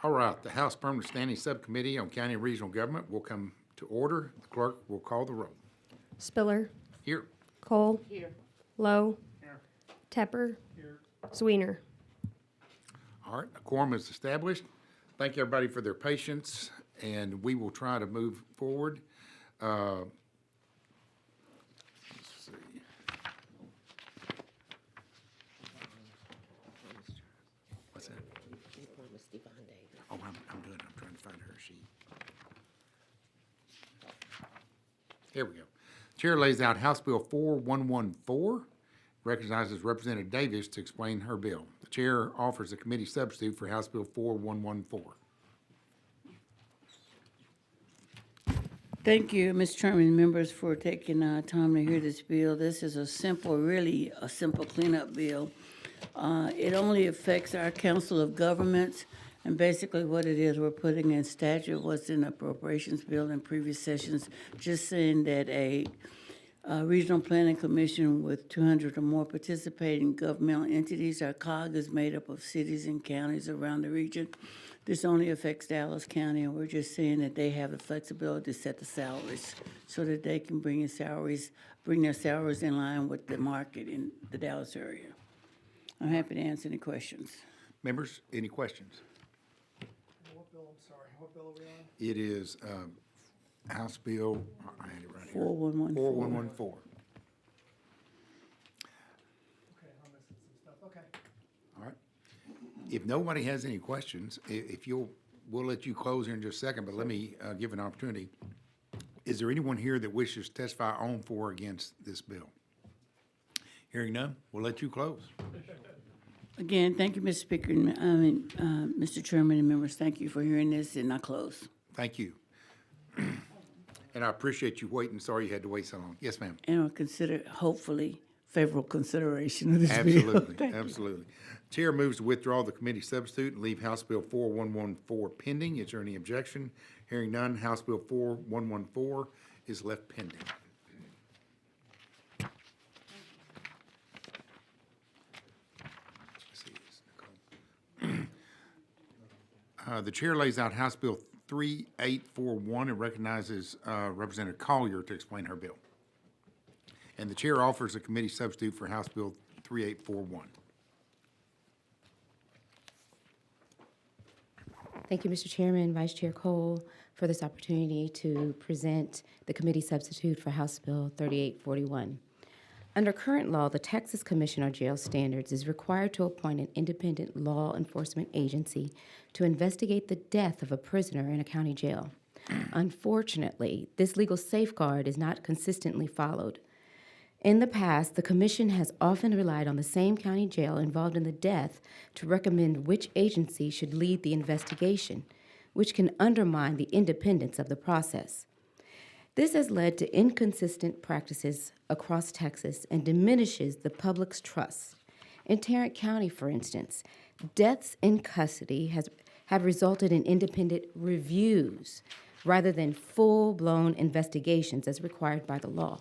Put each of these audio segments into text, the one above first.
All right, the House Permanent Standing Subcommittee on County and Regional Government will come to order. The clerk will call the roll. Spiller, Here. Cole. Lowe. Tepper. Zwiener. All right, a quorum is established. Thank everybody for their patience, and we will try to move forward. Let's see. What's that? Oh, I'm doing it. I'm trying to find her sheet. Here we go. Chair lays out House Bill 4114, recognizes Representative Davis to explain her bill. The chair offers a committee substitute for House Bill 4114. Thank you, Mr. Chairman, and members, for taking time to hear this bill. This is really a simple cleanup bill. It only affects our Council of Governments, and basically what it is, we're putting in statute what's in the appropriations bill in previous sessions, just saying that a regional planning commission with 200 or more participating governmental entities, our COG is made up of cities and counties around the region. This only affects Dallas County, and we're just saying that they have the flexibility to set the salaries so that they can bring their salaries in line with the market in the Dallas area. I'm happy to answer any questions. Members, any questions? What bill, I'm sorry, what bill are we on? It is House Bill, I had it right here. 4114. 4114. Okay, I'm missing some stuff, okay. All right. If nobody has any questions, we'll let you close here in just a second, but let me give an opportunity. Is there anyone here that wishes to testify on for or against this bill? Hearing none, we'll let you close. Again, thank you, Mr. Speaker, Mr. Chairman and members, thank you for hearing this, and I close. Thank you. And I appreciate you waiting. Sorry you had to wait so long. Yes, ma'am. And I'll consider, hopefully, favorable consideration of this bill. Absolutely, Thank you. absolutely. Chair moves to withdraw the committee substitute and leave House Bill 4114 pending. Is there any objection? Hearing none, House Bill 4114 is left pending. The chair lays out House Bill 3841 and recognizes Representative Collier to explain her bill. And the chair offers a committee substitute for House Bill 3841. Thank you, Mr. Chairman, Vice Chair Cole, for this opportunity to present the committee substitute for House Bill 3841. Under current law, the Texas Commission on Jail Standards is required to appoint an independent law enforcement agency to investigate the death of a prisoner in a county jail. Unfortunately, this legal safeguard is not consistently followed. In the past, the Commission has often relied on the same county jail involved in the death to recommend which agency should lead the investigation, which can undermine the independence of the process. This has led to inconsistent practices across Texas and diminishes the public's trust. In Tarrant County, for instance, deaths in custody have resulted in independent reviews rather than full-blown investigations as required by the law.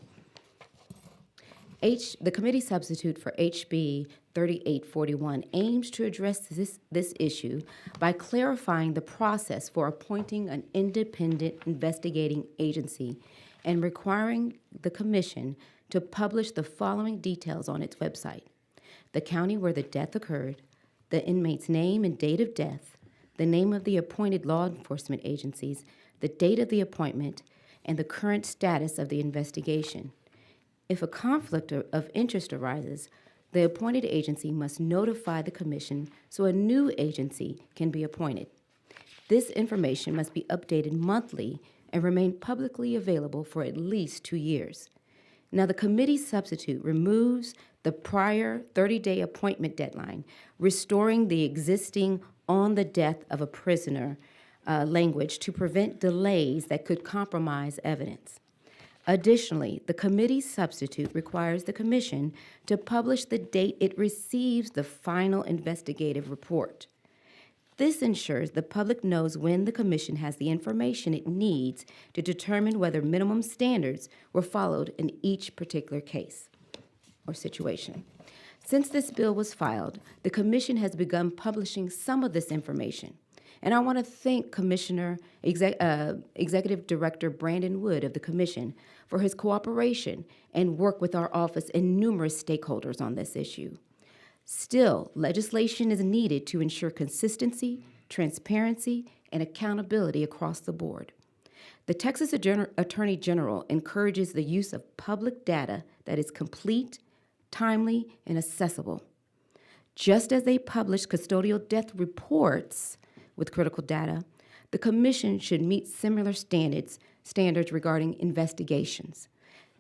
The committee substitute for HB 3841 aims to address this issue by clarifying the process for appointing an independent investigating agency and requiring the commission to publish the following details on its website: the county where the death occurred, the inmate's name and date of death, the name of the appointed law enforcement agencies, the date of the appointment, and the current status of the investigation. If a conflict of interest arises, the appointed agency must notify the commission so a new agency can be appointed. This information must be updated monthly and remain publicly available for at least 2 years. Now, the committee substitute removes the prior 30-day appointment deadline, restoring the existing on the death of a prisoner language to prevent delays that could compromise evidence. Additionally, the committee substitute requires the commission to publish the date it receives the final investigative report. This ensures the public knows when the commission has the information it needs to determine whether minimum standards were followed in each particular case or situation. Since this bill was filed, the commission has begun publishing some of this information. And I want to thank Executive Director Brandon Wood of the Commission for his cooperation and work with our office and numerous stakeholders on this issue. Still, legislation is needed to ensure consistency, transparency, and accountability across the board. The Texas Attorney General encourages the use of public data that is complete, timely, and accessible. Just as they publish custodial death reports with critical data, the Commission should meet similar standards regarding investigations.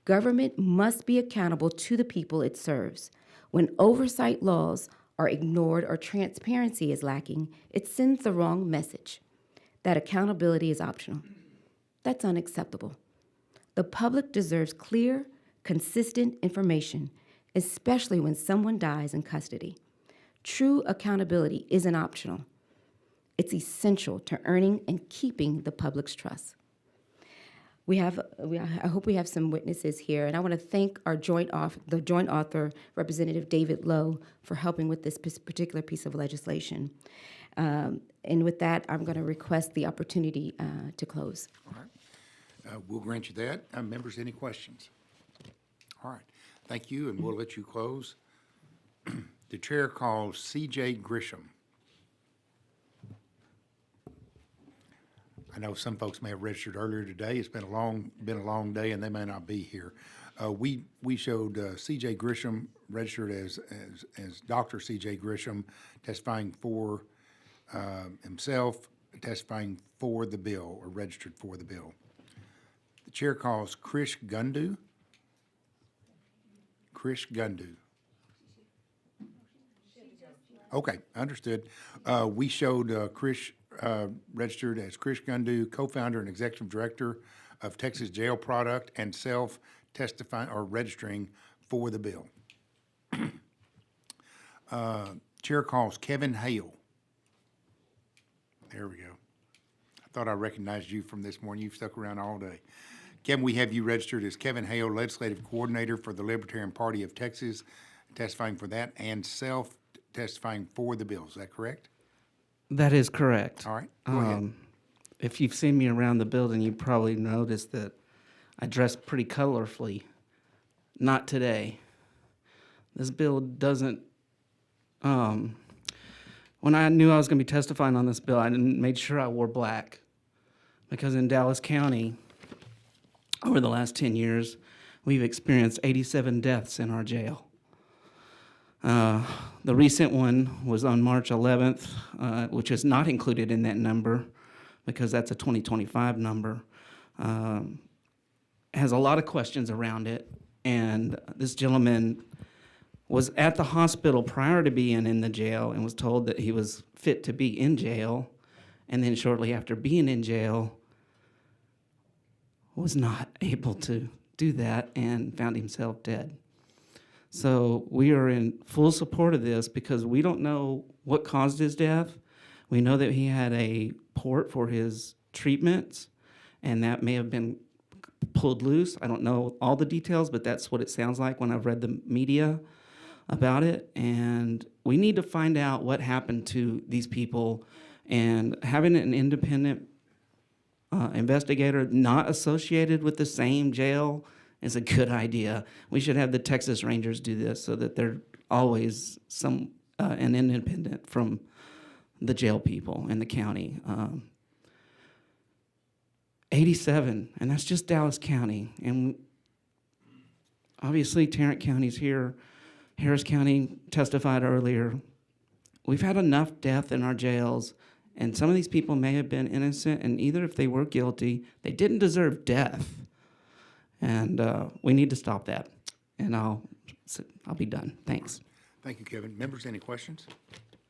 Government must be accountable to the people it serves. When oversight laws are ignored or transparency is lacking, it sends the wrong message that accountability is optional. That's unacceptable. The public deserves clear, consistent information, especially when someone dies in custody. True accountability isn't optional. It's essential to earning and keeping the public's trust. I hope we have some witnesses here, and I want to thank our joint author, Representative David Lowe, for helping with this particular piece of legislation. And with that, I'm going to request the opportunity to close. All right. We'll grant you that. Members, any questions? All right. Thank you, and we'll let you close. The chair calls C.J. Grisham. I know some folks may have registered earlier today. It's been a long day, and they may not be here. We showed C.J. Grisham registered as Dr. C.J. Grisham, testifying for himself, testifying for the bill, or registered for the bill. The chair calls Krish Gundu. Krish Gundu. Okay, understood. We showed Krish registered as Krish Gundu, co-founder and executive director of Texas Jail Product, and self-testifying or registering for the bill. Chair calls Kevin Hale. There we go. I thought I recognized you from this morning. You've stuck around all day. Kevin, we have you registered as Kevin Hale, legislative coordinator for the Libertarian Party of Texas, testifying for that, and self-testifying for the bill. Is that correct? That is correct. All right, go ahead. If you've seen me around the building, you probably noticed that I dress pretty colorfully. Not today. This bill doesn't, when I knew I was going to be testifying on this bill, I made sure I wore black. Because in Dallas County, over the last 10 years, we've experienced 87 deaths in our jail. The recent one was on March 11th, which is not included in that number because that's a 2025 number. Has a lot of questions around it, and this gentleman was at the hospital prior to being in the jail and was told that he was fit to be in jail, and then shortly after being in jail was not able to do that and found himself dead. So we are in full support of this because we don't know what caused his death. We know that he had a port for his treatments, and that may have been pulled loose. I don't know all the details, but that's what it sounds like when I've read the media about it. And we need to find out what happened to these people, and having an independent investigator not associated with the same jail is a good idea. We should have the Texas Rangers do this so that they're always an independent from the jail people in the county. 87, and that's just Dallas County. And obviously Tarrant County's here. Harris County testified earlier. We've had enough death in our jails, and some of these people may have been innocent, and either if they were guilty, they didn't deserve death. And we need to stop that. And I'll be done. Thanks. Thank you, Kevin. Members, any questions?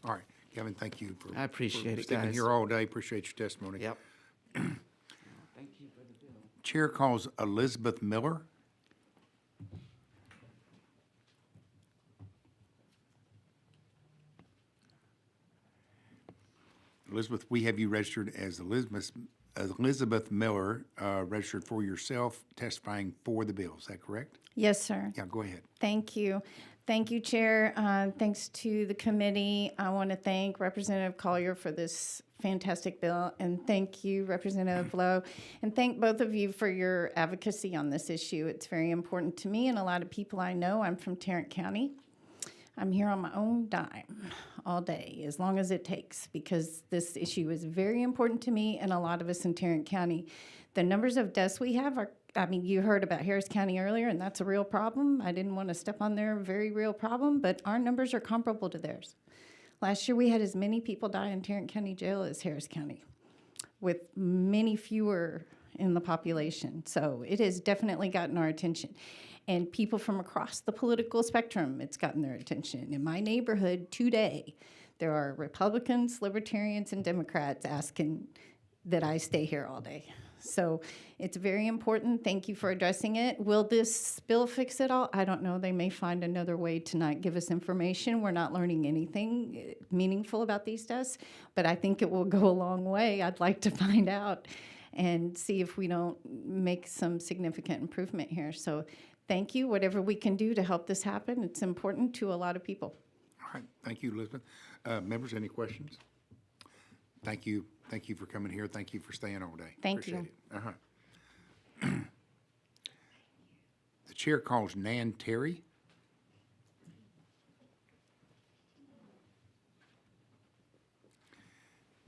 All right, Kevin, thank you for I appreciate it, sticking guys. here all day. Appreciate your testimony. Yep. Chair calls Elizabeth Miller. Elizabeth, we have you registered as Elizabeth Miller, registered for yourself, testifying for the bill. Is that correct? Yes, sir. Yeah, go ahead. Thank you. Thank you, Chair. Thanks to the committee. I want to thank Representative Collier for this fantastic bill, and thank you, Representative Lowe, and thank both of you for your advocacy on this issue. It's very important to me and a lot of people I know. I'm from Tarrant County. I'm here on my own dime all day, as long as it takes, because this issue is very important to me and a lot of us in Tarrant County. The numbers of deaths we have are, I mean, you heard about Harris County earlier, and that's a real problem. I didn't want to step on their very real problem, but our numbers are comparable to theirs. Last year, we had as many people die in Tarrant County Jail as Harris County, with many fewer in the population. So it has definitely gotten our attention. And people from across the political spectrum, it's gotten their attention. In my neighborhood today, there are Republicans, Libertarians, and Democrats asking that I stay here all day. So it's very important. Thank you for addressing it. Will this bill fix it all? I don't know. They may find another way to not give us information. We're not learning anything meaningful about these deaths, but I think it will go a long way. I'd like to find out and see if we don't make some significant improvement here. So thank you. Whatever we can do to help this happen, it's important to a lot of people. All right, thank you, Elizabeth. Members, any questions? Thank you. Thank you for coming here. Thank you for staying all day. Thank you. Appreciate it. The chair calls Nan Terry.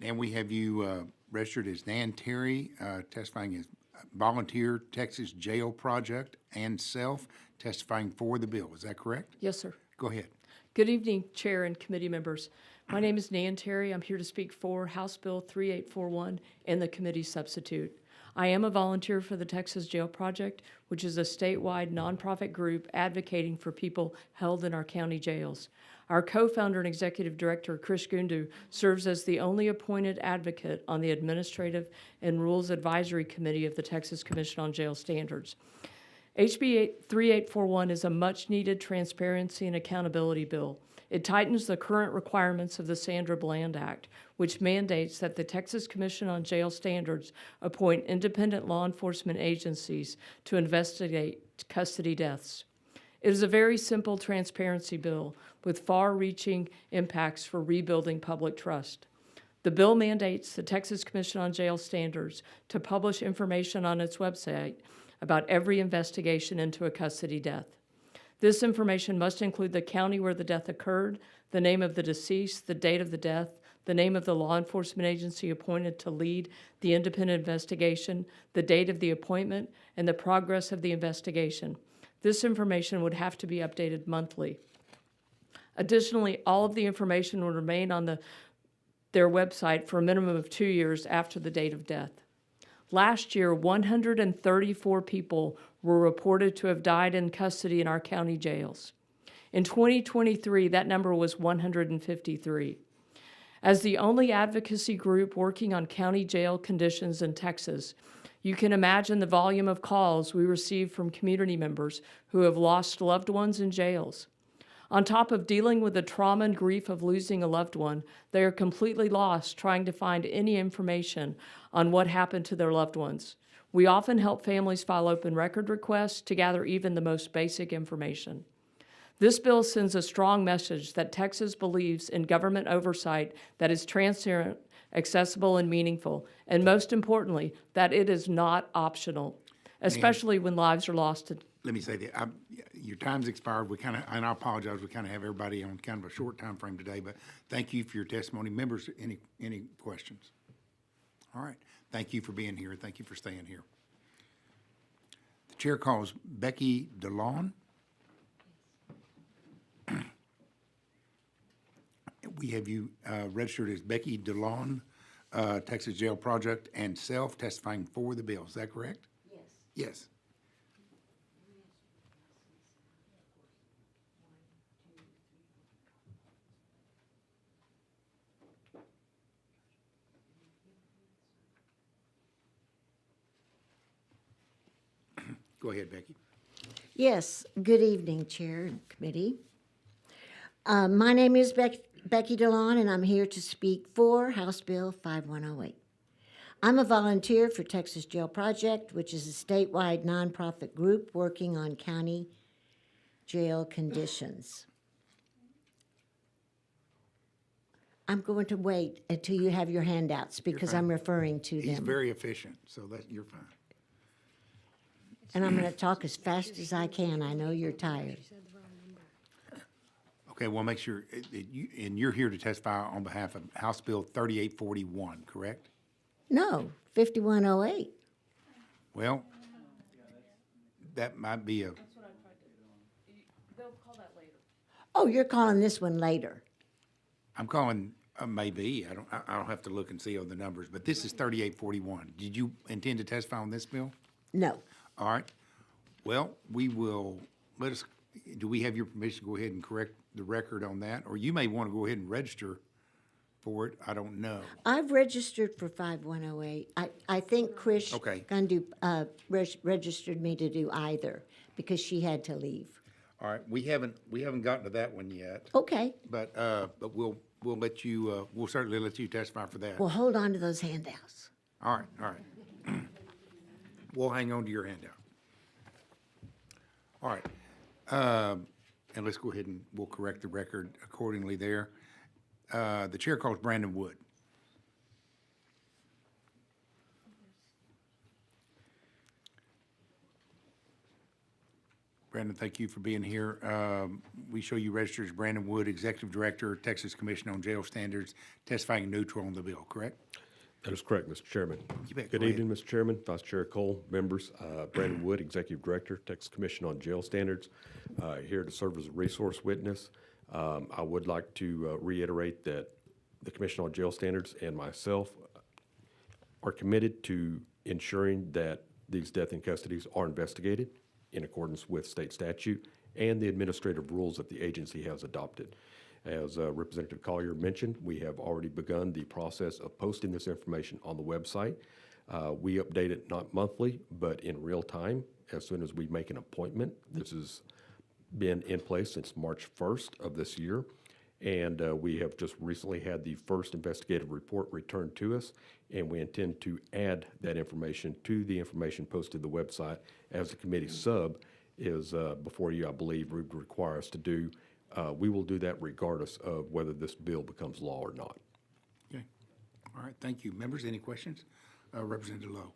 Nan, we have you registered as Nan Terry, testifying as volunteer Texas Jail Project and self testifying for the bill. Is that correct? Yes, sir. Go ahead. Good evening, Chair and committee members. My name is Nan Terry. I'm here to speak for House Bill 3841 and the committee substitute. I am a volunteer for the Texas Jail Project, which is a statewide nonprofit group advocating for people held in our county jails. Our co-founder and executive director, Chris Gundu, serves as the only appointed advocate on the Administrative and Rules Advisory Committee of the Texas Commission on Jail Standards. HB 3841 is a much-needed transparency and accountability bill. It tightens the current requirements of the Sandra Bland Act, which mandates that the Texas Commission on Jail Standards appoint independent law enforcement agencies to investigate custody deaths. It is a very simple transparency bill with far-reaching impacts for rebuilding public trust. The bill mandates the Texas Commission on Jail Standards to publish information on its website about every investigation into a custody death. This information must include the county where the death occurred, the name of the deceased, the date of the death, the name of the law enforcement agency appointed to lead the independent investigation, the date of the appointment, and the progress of the investigation. This information would have to be updated monthly. Additionally, all of the information will remain on their website for a minimum of 2 years after the date of death. Last year, 134 people were reported to have died in custody in our county jails. In 2023, that number was 153. As the only advocacy group working on county jail conditions in Texas, you can imagine the volume of calls we receive from community members who have lost loved ones in jails. On top of dealing with the trauma and grief of losing a loved one, they are completely lost trying to find any information on what happened to their loved ones. We often help families file open record requests to gather even the most basic information. This bill sends a strong message that Texas believes in government oversight that is transparent, accessible, and meaningful, and most importantly, that it is not optional, especially when lives are lost. Let me say that your time's expired. And I apologize. We kind of have everybody on kind of a short time frame today, but thank you for your testimony. Members, any questions? All right. Thank you for being here. Thank you for staying here. The chair calls Becky DeLon. We have you registered as Becky DeLon, Texas Jail Project, and self testifying for the bill. Is that correct? Yes. Yes. Go ahead, Becky. Yes, good evening, Chair and Committee. My name is Becky DeLon, and I'm here to speak for House Bill 5108. I'm a volunteer for Texas Jail Project, which is a statewide nonprofit group working on county jail conditions. I'm going to wait until you have your handouts because I'm referring to He's them. very efficient, so that, you're fine. And I'm going to talk as fast as I can. I know you're tired. Okay, well, make sure, and you're here to testify on behalf of House Bill 3841, correct? No, 5108. Well, that might be a, They'll call that later. Oh, you're calling this one later. I'm calling, maybe, I don't have to look and see all the numbers, but this is 3841. Did you intend to testify on this bill? No. All right. Well, we will, do we have your permission to go ahead and correct the record on that? Or you may want to go ahead and register for it. I don't know. I've registered for 5108. I think Chris Okay. Gundu registered me to do either because she had to leave. All right, we haven't gotten to that one yet, Okay. but we'll let you, we'll certainly let you testify for that. Well, hold on to those handouts. All right. We'll hang on to your handout. All right. And let's go ahead and we'll correct the record accordingly there. The chair calls Brandon Wood. Brandon, thank you for being here. We show you registered as Brandon Wood, Executive Director, Texas Commission on Jail Standards, testifying neutral on the bill, correct? That is correct, Mr. Chairman. You bet. Good Go ahead. evening, Mr. Chairman, Vice Chair Cole, members. Brandon Wood, Executive Director, Texas Commission on Jail Standards, here to serve as a resource witness. I would like to reiterate that the Commission on Jail Standards and myself are committed to ensuring that these death in custodies are investigated in accordance with state statute and the administrative rules that the agency has adopted. As Representative Collier mentioned, we have already begun the process of posting this information on the website. We update it not monthly, but in real time as soon as we make an appointment. This has been in place since March 1st of this year, and we have just recently had the first investigative report returned to us, and we intend to add that information to the information posted to the website as the committee sub is before you, I believe, would require us to do. We will do that regardless of whether this bill becomes law or not. Okay. All right, thank you. Members, any questions? Representative Lowe.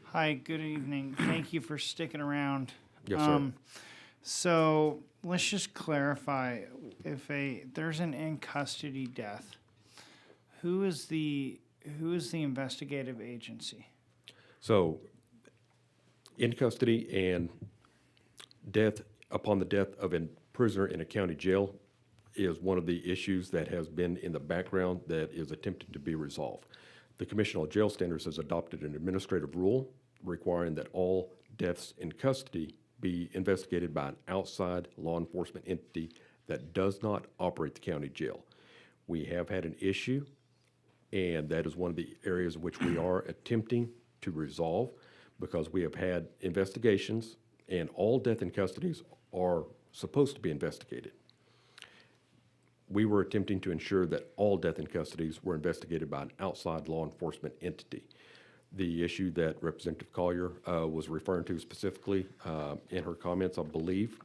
Hi, good evening. Thank you for sticking around. Yes, sir. So let's just clarify, if there's an in custody death, who is the investigative agency? So, in custody and death upon the death of a prisoner in a county jail is one of the issues that has been in the background that is attempted to be resolved. The Commission on Jail Standards has adopted an administrative rule requiring that all deaths in custody be investigated by an outside law enforcement entity that does not operate the county jail. We have had an issue, and that is one of the areas in which we are attempting to resolve because we have had investigations, and all death in custodies are supposed to be investigated. We were attempting to ensure that all death in custodies were investigated by an outside law enforcement entity. The issue that Representative Collier was referring to specifically in her comments, I believe,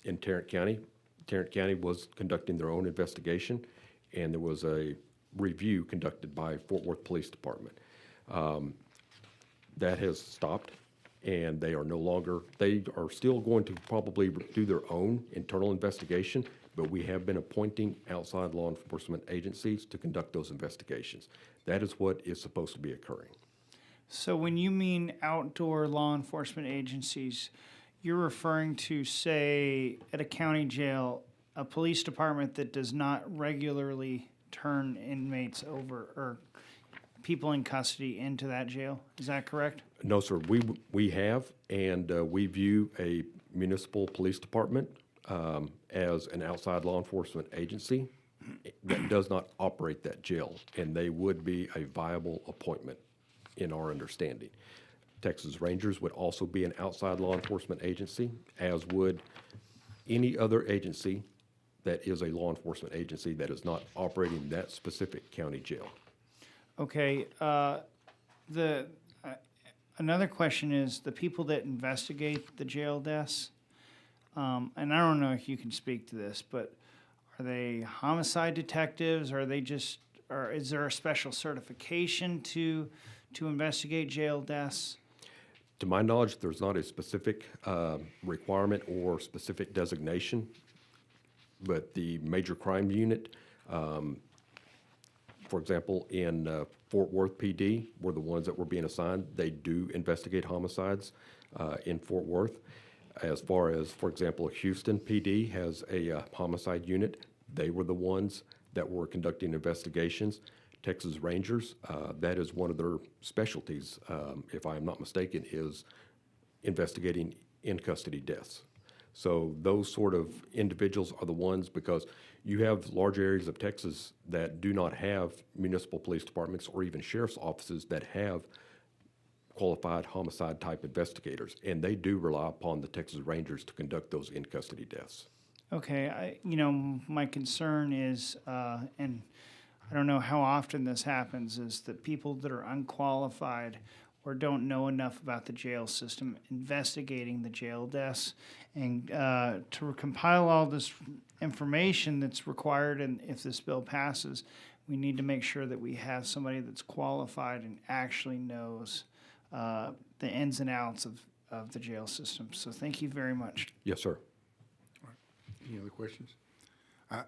in Tarrant County. Tarrant County was conducting their own investigation, and there was a review conducted by Fort Worth Police Department. That has stopped, and they are no longer, they are still going to probably do their own internal investigation, but we have been appointing outside law enforcement agencies to conduct those investigations. That is what is supposed to be occurring. So when you mean outdoor law enforcement agencies, you're referring to, say, at a county jail, a police department that does not regularly turn inmates over or people in custody into that jail. Is that correct? No, sir. We have, and we view a municipal police department as an outside law enforcement agency that does not operate that jail, and they would be a viable appointment in our understanding. Texas Rangers would also be an outside law enforcement agency, as would any other agency that is a law enforcement agency that is not operating that specific county jail. Okay. Another question is the people that investigate the jail deaths. and I don't know if you can speak to this, but are they homicide detectives? Are they just, or is there a special certification to investigate jail deaths? To my knowledge, there's not a specific requirement or specific designation, but the major crime unit, for example, in Fort Worth PD, were the ones that were being assigned. They do investigate homicides in Fort Worth. As far as, for example, Houston PD has a homicide unit. They were the ones that were conducting investigations. Texas Rangers, that is one of their specialties, if I am not mistaken, is investigating in-custody deaths. So those sort of individuals are the ones, because you have large areas of Texas that do not have municipal police departments or even sheriff's offices that have qualified homicide-type investigators, and they do rely upon the Texas Rangers to conduct those in-custody deaths. Okay, my concern is, and I don't know how often this happens, is that people that are unqualified or don't know enough about the jail system investigating the jail deaths, and to compile all this information that's required, and if this bill passes, we need to make sure that we have somebody that's qualified and actually knows the ins and outs of the jail system. So thank you very much. Yes, sir. Any other questions?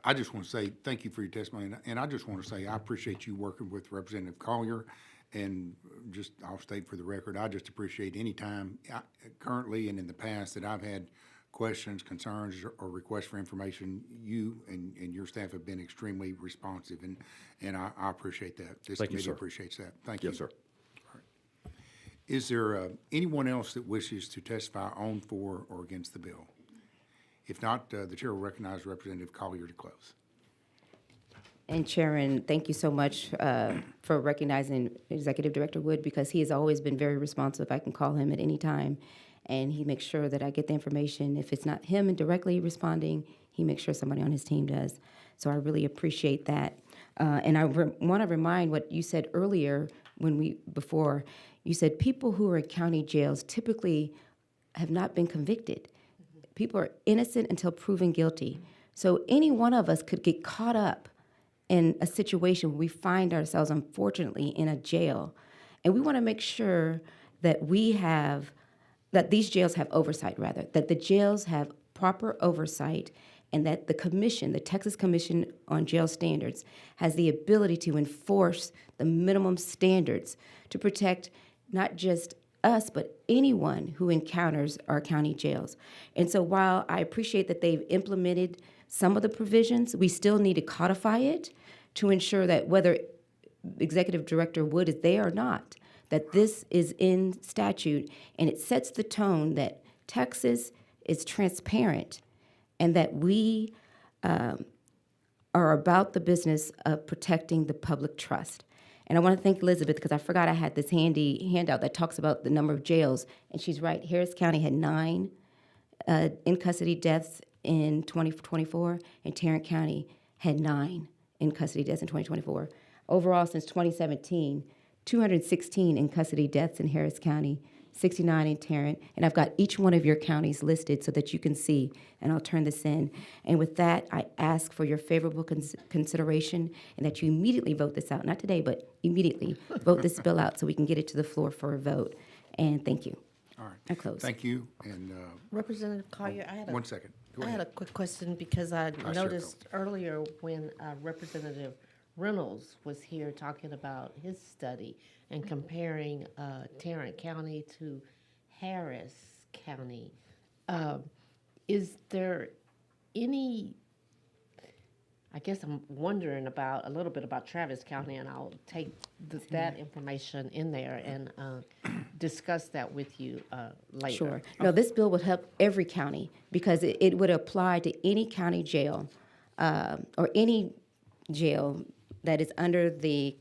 I just want to say thank you for your testimony, and I just want to say I appreciate you working with Representative Collier, and just, I'll state for the record, I just appreciate any time currently and in the past that I've had questions, concerns, or requests for information. You and your staff have been extremely responsive, and I appreciate that. This Thank you, committee sir. appreciates that. Thank you. Yes, sir. Is there anyone else that wishes to testify on, for, or against the bill? If not, the chair will recognize Representative Collier to close. And Chairman, thank you so much for recognizing Executive Director Wood, because he has always been very responsive. I can call him at any time, and he makes sure that I get the information. If it's not him directly responding, he makes sure somebody on his team does. So I really appreciate that. And I want to remind what you said earlier before. You said people who are in county jails typically have not been convicted. People are innocent until proven guilty. So any one of us could get caught up in a situation where we find ourselves, unfortunately, in a jail. And we want to make sure that that these jails have oversight, rather, that the jails have proper oversight, and that the commission, the Texas Commission on Jail Standards, has the ability to enforce the minimum standards to protect not just us, but anyone who encounters our county jails. And so while I appreciate that they've implemented some of the provisions, we still need to codify it to ensure that whether Executive Director Wood is there or not, that this is in statute, and it sets the tone that Texas is transparent and that we are about the business of protecting the public trust. And I want to thank Elizabeth, because I forgot I had this handy handout that talks about the number of jails, and she's right. Harris County had 9 in-custody deaths in 2024, and Tarrant County had 9 in-custody deaths in 2024. Overall, since 2017, 216 in-custody deaths in Harris County, 69 in Tarrant, and I've got each one of your counties listed so that you can see, and I'll turn this in. And with that, I ask for your favorable consideration, and that you immediately vote this out, not today, but immediately vote this bill out so we can get it to the floor for a vote. And thank you. All right. I close. Thank you, and Representative Collier, I had 1 second. Go I had a ahead. quick question, because I sure, noticed earlier when Representative Reynolds was here talking about his study and comparing Tarrant County to Harris County. Is there any, I guess I'm wondering about a little bit about Travis County, and I'll take that information in there and discuss that with you later. Sure. No, this bill would help every county, because it would apply to any county jail or any jail that is under the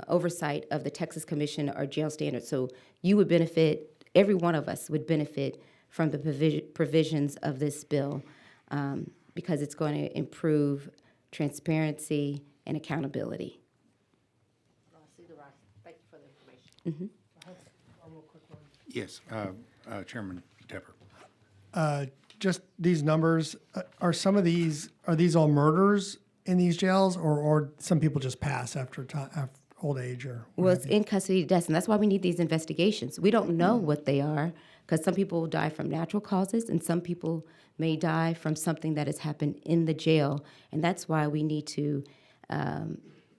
oversight of the Texas Commission or Jail Standards. So you would benefit, every one of us would benefit from the provisions of this bill, because it's going to improve transparency and accountability. Thank you for the information. Yes, Chairman Tepper. just these numbers, are some of these, are these all murders in these jails, or some people just pass after old age or? what Well, have it's you? in custody deaths, and that's why we need these investigations. We don't know what they are, because some people die from natural causes, and some people may die from something that has happened in the jail. And that's why we need to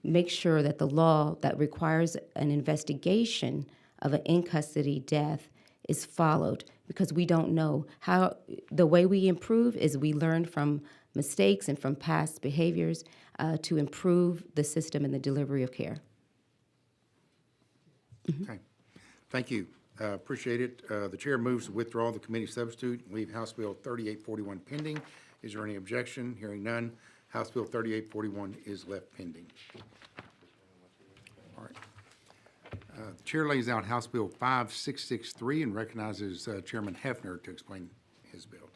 make sure that the law that requires an investigation of an in-custody death is followed, because we don't know how. The way we improve is we learn from mistakes and from past behaviors to improve the system and the delivery of care. Okay. Thank you. Appreciate it. The chair moves to withdraw the committee substitute and leave House Bill 3841 pending. Is there any objection? Hearing none, House Bill 3841 is left pending. All right. The chair lays out House Bill 5663 and recognizes Chairman Hefner to explain his bill.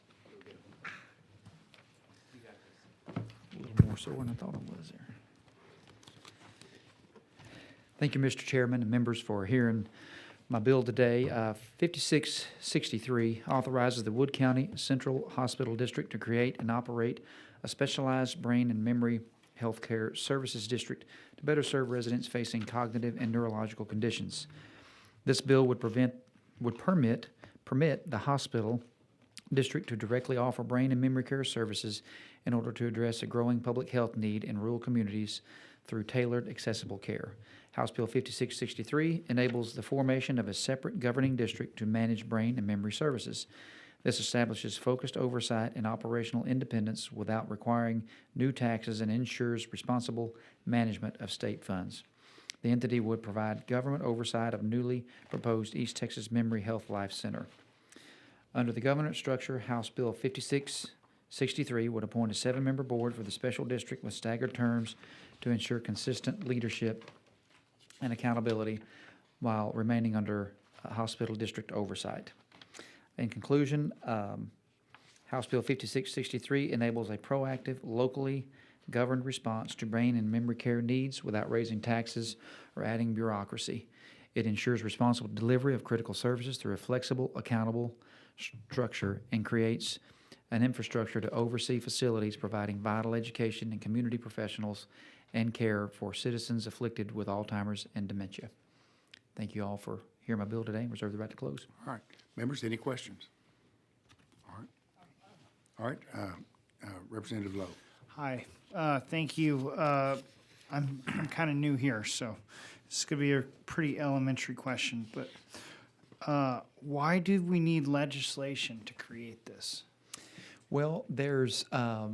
A little more so than I thought it was there. Thank you, Mr. Chairman and members, for hearing my bill today. 5663 authorizes the Wood County Central Hospital District to create and operate a specialized brain and memory healthcare services district to better serve residents facing cognitive and neurological conditions. This bill would permit the hospital district to directly offer brain and memory care services in order to address a growing public health need in rural communities through tailored, accessible care. House Bill 5663 enables the formation of a separate governing district to manage brain and memory services. This establishes focused oversight and operational independence without requiring new taxes and ensures responsible management of state funds. The entity would provide government oversight of newly proposed East Texas Memory Health Life Center. Under the governance structure, House Bill 5663 would appoint a 7-member board for the special district with staggered terms to ensure consistent leadership and accountability while remaining under hospital district oversight. In conclusion, House Bill 5663 enables a proactive, locally governed response to brain and memory care needs without raising taxes or adding bureaucracy. It ensures responsible delivery of critical services through a flexible, accountable structure and creates an infrastructure to oversee facilities providing vital education and community professionals and care for citizens afflicted with Alzheimer's and dementia. Thank you all for hearing my bill today and reserve the right to close. All right. Members, any questions? All right. All right. Representative Lowe. Hi, thank you. I'm kind of new here, so this is gonna be a pretty elementary question, but why do we need legislation to create this? Well, there's a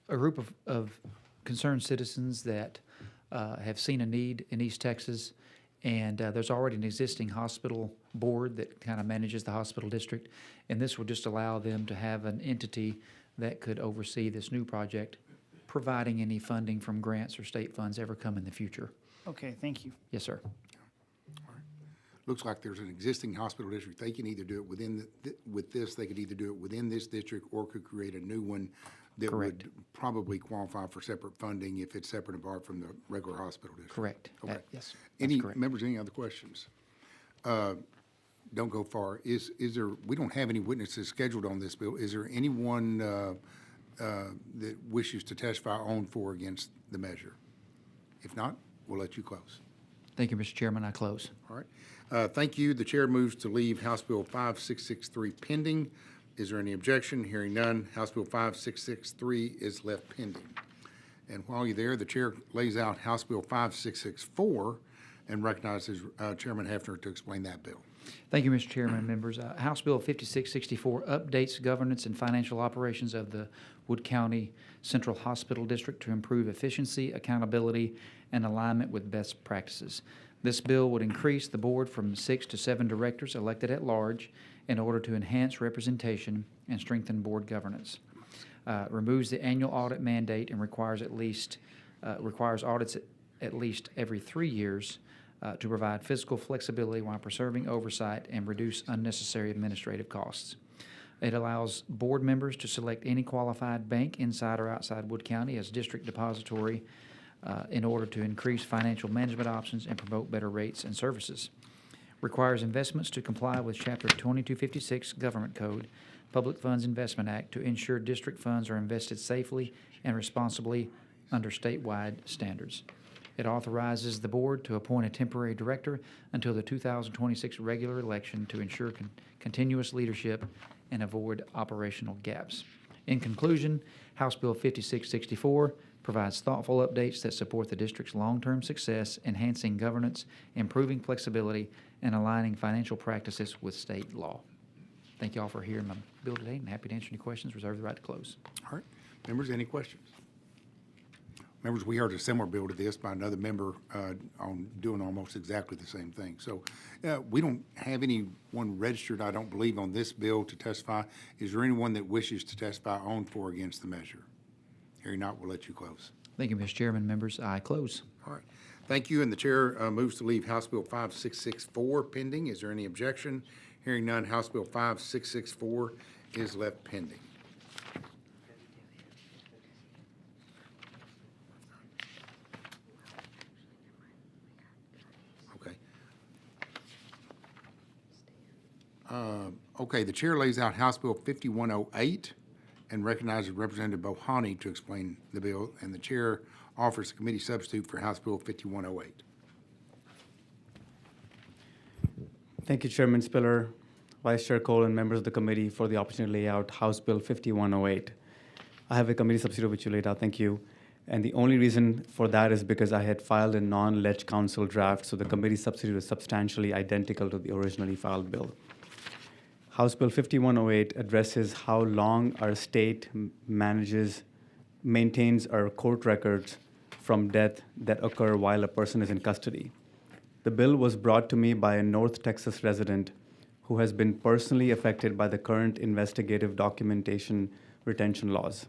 group of concerned citizens that have seen a need in East Texas, and there's already an existing hospital board that kind of manages the hospital district, and this would just allow them to have an entity that could oversee this new project, providing any funding from grants or state funds ever come in the future. Okay, thank you. Yes, sir. Looks like there's an existing hospital district. They can either do it within, with this, they could either do it within this district or could create a new one that Correct. would probably qualify for separate funding if it's separate and apart from the regular hospital district. Correct. Okay. Yes, that's Any correct. members, any other questions? Don't go far. Is there, we don't have any witnesses scheduled on this bill. Is there anyone that wishes to testify on for or against the measure? If not, we'll let you close. Thank you, Mr. Chairman. I close. All right. Thank you. The chair moves to leave House Bill 5663 pending. Is there any objection? Hearing none, House Bill 5663 is left pending. And while you're there, the chair lays out House Bill 5664 and recognizes Chairman Hefner to explain that bill. Thank you, Mr. Chairman and members. House Bill 5664 updates governance and financial operations of the Wood County Central Hospital District to improve efficiency, accountability, and alignment with best practices. This bill would increase the board from 6 to 7 directors elected at large in order to enhance representation and strengthen board governance. Removes the annual audit mandate and requires audits at least every 3 years to provide fiscal flexibility while preserving oversight and reduce unnecessary administrative costs. It allows board members to select any qualified bank inside or outside Wood County as district depository in order to increase financial management options and promote better rates and services. Requires investments to comply with Chapter 2256 Government Code Public Funds Investment Act to ensure district funds are invested safely and responsibly under statewide standards. It authorizes the board to appoint a temporary director until the 2026 regular election to ensure continuous leadership and avoid operational gaps. In conclusion, House Bill 5664 provides thoughtful updates that support the district's long-term success, enhancing governance, improving flexibility, and aligning financial practices with state law. Thank you all for hearing my bill today, and happy to answer any questions. Reserve the right to close. All right. Members, any questions? Members, we heard a similar bill to this by another member on doing almost exactly the same thing. So we don't have anyone registered, I don't believe, on this bill to testify. Is there anyone that wishes to testify on, for, or against the measure? Hearing not, we'll let you close. Thank you, Mr. Chairman. Members, I close. All right. Thank you. And the chair moves to leave House Bill 5664 pending. Is there any objection? Hearing none, House Bill 5664 is left pending. Okay. Okay, the chair lays out House Bill 5108 and recognizes Representative Bohani to explain the bill, and the chair offers a committee substitute for House Bill 5108. Thank you, Chairman Spiller, Vice Chair Cole, and members of the committee for the opportunity to lay out House Bill 5108. I have a committee substitute which you laid out, thank you. And the only reason for that is because I had filed a non-ledge council draft, so the committee substitute is substantially identical to the originally filed bill. House Bill 5108 addresses how long our state maintains our court records from death that occur while a person is in custody. The bill was brought to me by a North Texas resident who has been personally affected by the current investigative documentation retention laws.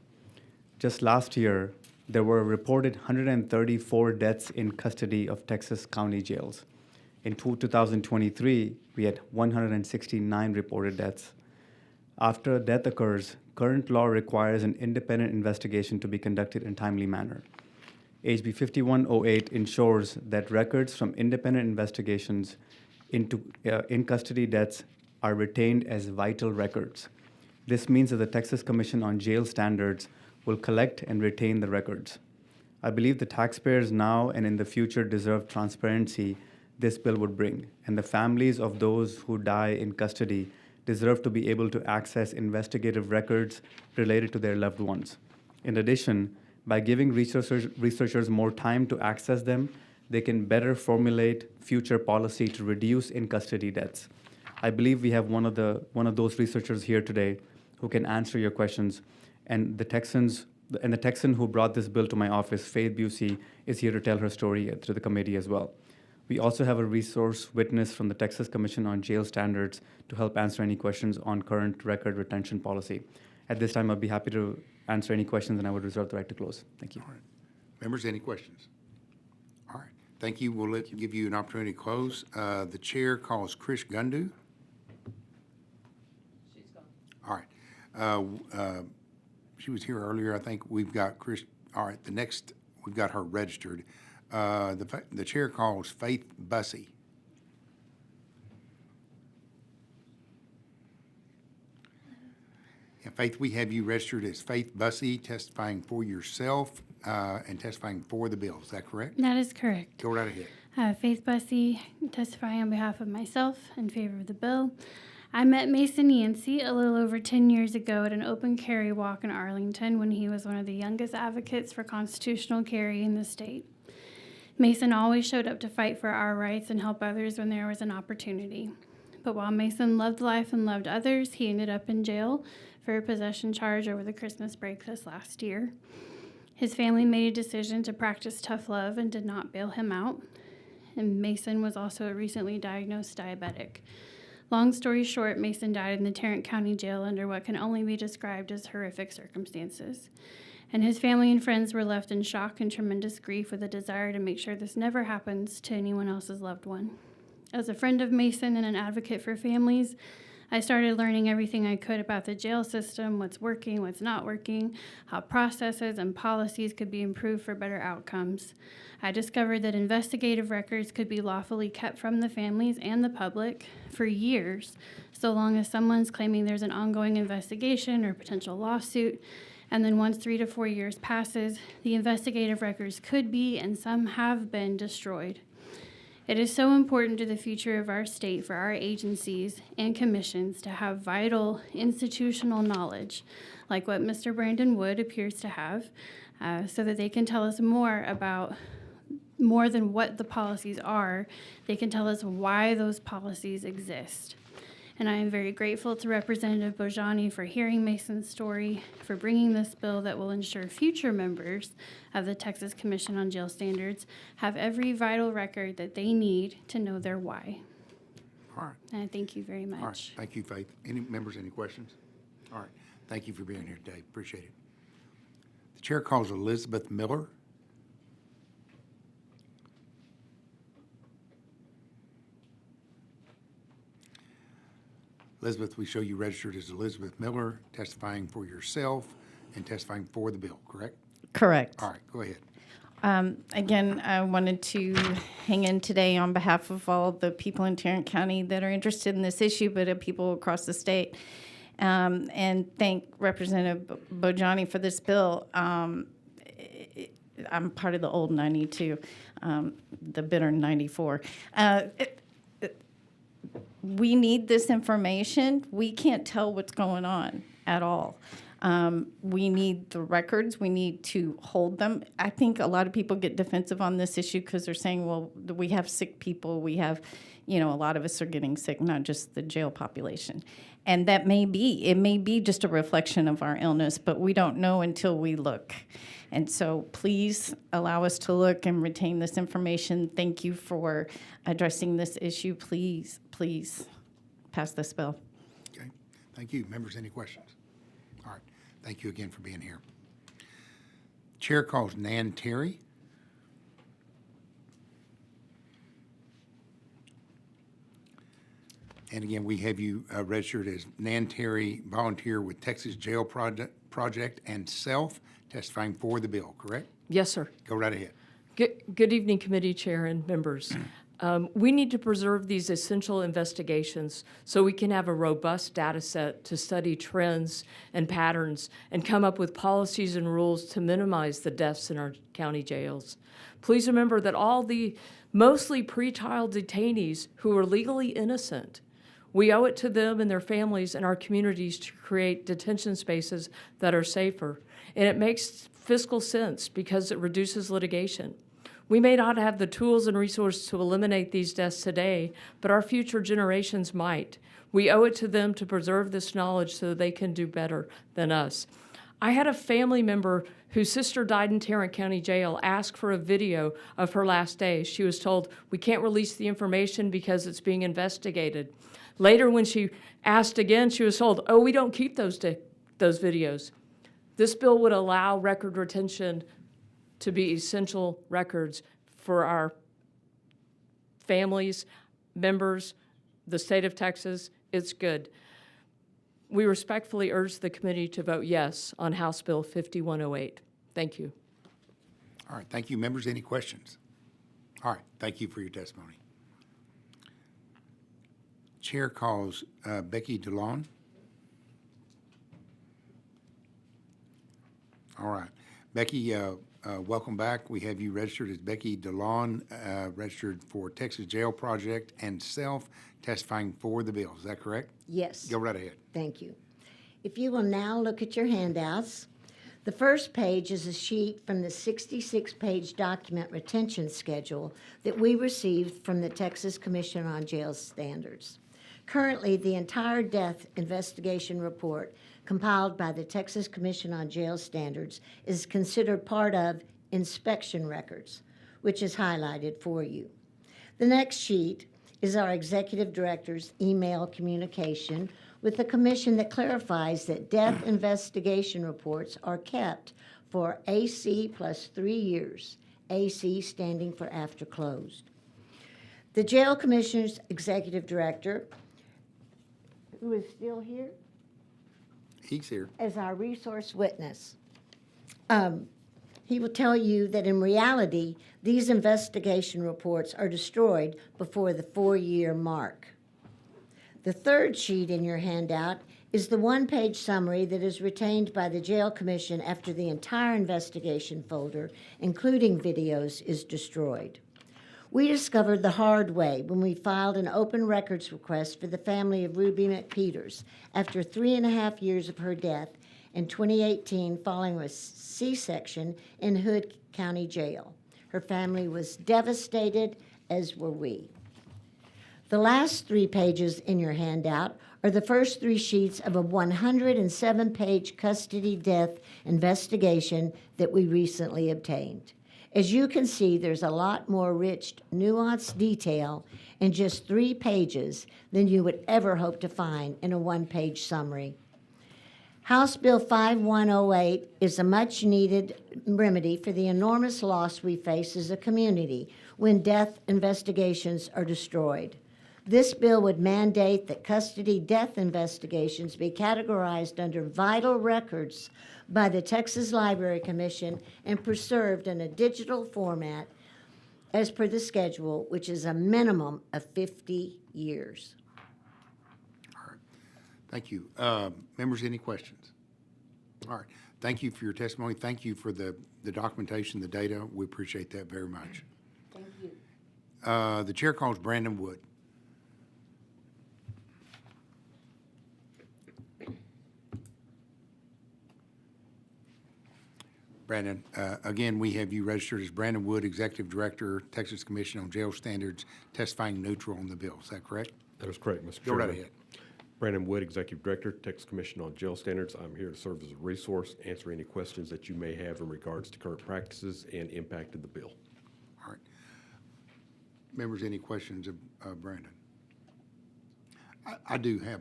Just last year, there were reported 134 deaths in custody of Texas county jails. In 2023, we had 169 reported deaths. After a death occurs, current law requires an independent investigation to be conducted in a timely manner. HB 5108 ensures that records from independent investigations into in custody deaths are retained as vital records. This means that the Texas Commission on Jail Standards will collect and retain the records. I believe the taxpayers now and in the future deserve transparency this bill would bring, and the families of those who die in custody deserve to be able to access investigative records related to their loved ones. In addition, by giving researchers more time to access them, they can better formulate future policy to reduce in-custody deaths. I believe we have one of those researchers here today who can answer your questions, and the Texan who brought this bill to my office, Faith Busey, is here to tell her story to the committee as well. We also have a resource witness from the Texas Commission on Jail Standards to help answer any questions on current record retention policy. At this time, I'd be happy to answer any questions, and I would reserve the right to close. Thank you. All right. Members, any questions? All right. Thank you. We'll give you an opportunity to close. The chair calls Krish Gundu. She's gone. All right. She was here earlier. I think we've got Krish. All right. The next, we've got her registered. The chair calls Faith Bussey. And Faith, we have you registered as Faith Bussey, testifying for yourself and testifying for the bill. Is that correct? That is correct. Go right ahead. Faith Bussey, testifying on behalf of myself in favor of the bill. I met Mason Yancey a little over 10 years ago at an open carry walk in Arlington when he was one of the youngest advocates for constitutional carry in the state. Mason always showed up to fight for our rights and help others when there was an opportunity. But while Mason loved life and loved others, he ended up in jail for a possession charge over the Christmas break this last year. His family made a decision to practice tough love and did not bail him out. And Mason was also a recently diagnosed diabetic. Long story short, Mason died in the Tarrant County Jail under what can only be described as horrific circumstances. And his family and friends were left in shock and tremendous grief with a desire to make sure this never happens to anyone else's loved one. As a friend of Mason and an advocate for families, I started learning everything I could about the jail system, what's working, what's not working, how processes and policies could be improved for better outcomes. I discovered that investigative records could be lawfully kept from the families and the public for years, so long as someone's claiming there's an ongoing investigation or potential lawsuit. And then once 3 to 4 years passes, the investigative records could be, and some have been, destroyed. It is so important to the future of our state for our agencies and commissions to have vital institutional knowledge, like what Mr. Brandon Wood appears to have, so that they can tell us more about more than what the policies are. They can tell us why those policies exist. And I am very grateful to Representative Bojani for hearing Mason's story, for bringing this bill that will ensure future members of the Texas Commission on Jail Standards have every vital record that they need to know their why. All right. And I thank you very much. All right. Thank you, Faith. Any members, any questions? All right. Thank you for being here today. Appreciate it. The chair calls Elizabeth Miller. Elizabeth, we show you registered as Elizabeth Miller, testifying for yourself and testifying for the bill, correct? Correct. All right, go ahead. Again, I wanted to hang in today on behalf of all the people in Tarrant County that are interested in this issue, but of people across the state. And thank Representative Bojani for this bill. I'm part of the old 92, the bitter 94. We need this information. We can't tell what's going on at all. We need the records. We need to hold them. I think a lot of people get defensive on this issue because they're saying, well, we have sick people. We have, a lot of us are getting sick, not just the jail population. And that may be. It may be just a reflection of our illness, but we don't know until we look. And so please allow us to look and retain this information. Thank you for addressing this issue. Please pass this bill. Okay, thank you. Members, any questions? All right, thank you again for being here. Chair calls Nan Terry. And again, we have you registered as Nan Terry, volunteer with Texas Jail Project and Self, testifying for the bill, correct? Yes, sir. Go right ahead. Good evening, committee chair and members. We need to preserve these essential investigations so we can have a robust data set to study trends and patterns and come up with policies and rules to minimize the deaths in our county jails. Please remember that all the mostly pretrial detainees who are legally innocent, we owe it to them and their families and our communities to create detention spaces that are safer. And it makes fiscal sense because it reduces litigation. We may not have the tools and resources to eliminate these deaths today, but our future generations might. We owe it to them to preserve this knowledge so they can do better than us. I had a family member whose sister died in Tarrant County Jail ask for a video of her last days. She was told, we can't release the information because it's being investigated. Later, when she asked again, she was told, oh, we don't keep those videos. This bill would allow record retention to be essential records for our families, members, the state of Texas. It's good. We respectfully urge the committee to vote yes on House Bill 5108. Thank you. All right, thank you. Members, any questions? All right, thank you for your testimony. Chair calls Becky DeLon. All right. Becky, welcome back. We have you registered as Becky DeLon, registered for Texas Jail Project and Self, testifying for the bill. Is that correct? Yes. Go right ahead. Thank you. If you will now look at your handouts, the first page is a sheet from the 66-page document retention schedule that we received from the Texas Commission on Jail Standards. Currently, the entire death investigation report compiled by the Texas Commission on Jail Standards is considered part of inspection records, which is highlighted for you. The next sheet is our executive director's email communication with the commission that clarifies that death investigation reports are kept for AC plus 3 years, AC standing for after closed. The jail commissioner's executive director who is still here, He's here. as our resource witness. He will tell you that in reality, these investigation reports are destroyed before the 4-year mark. The third sheet in your handout is the one-page summary that is retained by the Jail Commission after the entire investigation folder, including videos, is destroyed. We discovered the hard way when we filed an open records request for the family of Ruby McPeters after 3.5 years of her death in 2018 following a C-section in Hood County Jail. Her family was devastated, as were we. The last 3 pages in your handout are the first 3 sheets of a 107-page custody death investigation that we recently obtained. As you can see, there's a lot more rich, nuanced detail in just 3 pages than you would ever hope to find in a 1-page summary. House Bill 5108 is a much-needed remedy for the enormous loss we face as a community when death investigations are destroyed. This bill would mandate that custody death investigations be categorized under vital records by the Texas Library Commission and preserved in a digital format as per the schedule, which is a minimum of 50 years. Thank you. Members, any questions? All right. Thank you for your testimony. Thank you for the documentation, the data. We appreciate that very much. Thank you. The chair calls Brandon Wood. Brandon, again, we have you registered as Brandon Wood, Executive Director, Texas Commission on Jail Standards, testifying neutral on the bill. Is that correct? That is correct, Mr. Go right Chairman. ahead. Brandon Wood, Executive Director, Texas Commission on Jail Standards. I'm here to serve as a resource, answer any questions that you may have in regards to current practices and impact of the bill. All right. Members, any questions of Brandon? I do have,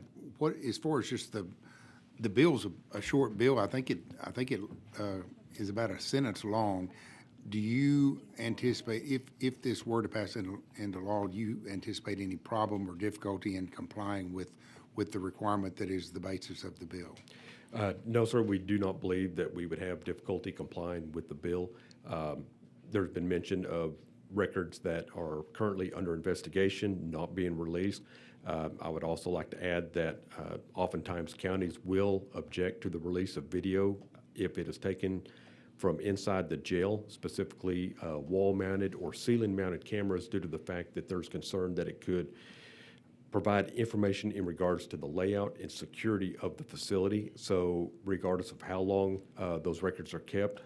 as far as just the bill's a short bill. I think it is about a sentence long. Do you anticipate, if this were to pass into law, do you anticipate any problem or difficulty in complying with the requirement that is the basis of the bill? No, sir, we do not believe that we would have difficulty complying with the bill. There's been mention of records that are currently under investigation not being released. I would also like to add that oftentimes counties will object to the release of video if it is taken from inside the jail, specifically wall-mounted or ceiling-mounted cameras, due to the fact that there's concern that it could provide information in regards to the layout and security of the facility. So regardless of how long those records are kept,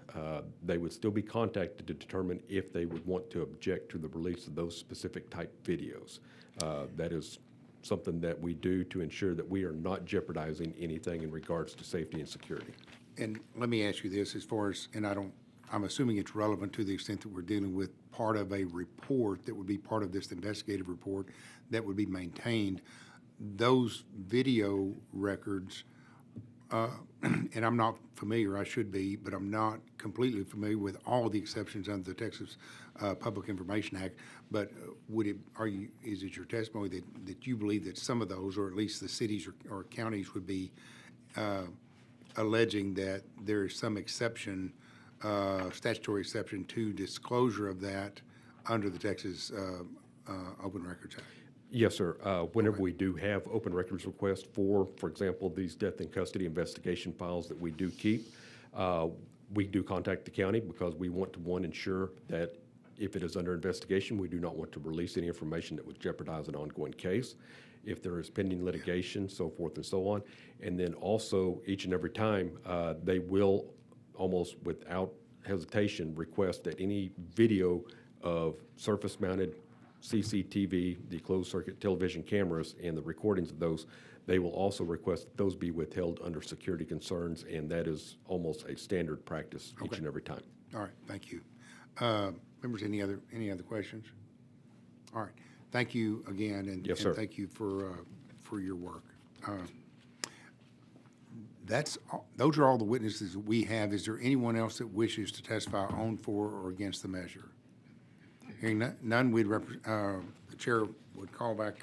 they would still be contacted to determine if they would want to object to the release of those specific type videos. That is something that we do to ensure that we are not jeopardizing anything in regards to safety and security. And let me ask you this, as far as, and I'm assuming it's relevant to the extent that we're dealing with part of a report that would be part of this investigative report that would be maintained. Those video records, and I'm not familiar, I should be, but I'm not completely familiar with all the exceptions under the Texas Public Information Act. But is it your testimony that you believe that some of those, or at least the cities or counties, would be alleging that there is some exception, statutory exception to disclosure of that under the Texas Open Records Act? Yes, sir. Whenever we do have open records requests for example, these death in custody investigation files that we do keep, we do contact the county because we want to, one, ensure that if it is under investigation, we do not want to release any information that would jeopardize an ongoing case. If there is pending litigation, so forth and so on. And then also, each and every time, they will, almost without hesitation, request that any video of surface-mounted CCTV, the closed-circuit television cameras, and the recordings of those, they will also request that those be withheld under security concerns, and that is almost a standard practice each and every time. All right, thank you. Members, any other questions? All right, thank you again, and, Yes, sir. and thank you for your work. Those are all the witnesses that we have. Is there anyone else that wishes to testify on, for, or against the measure? Hearing none, the chair would call back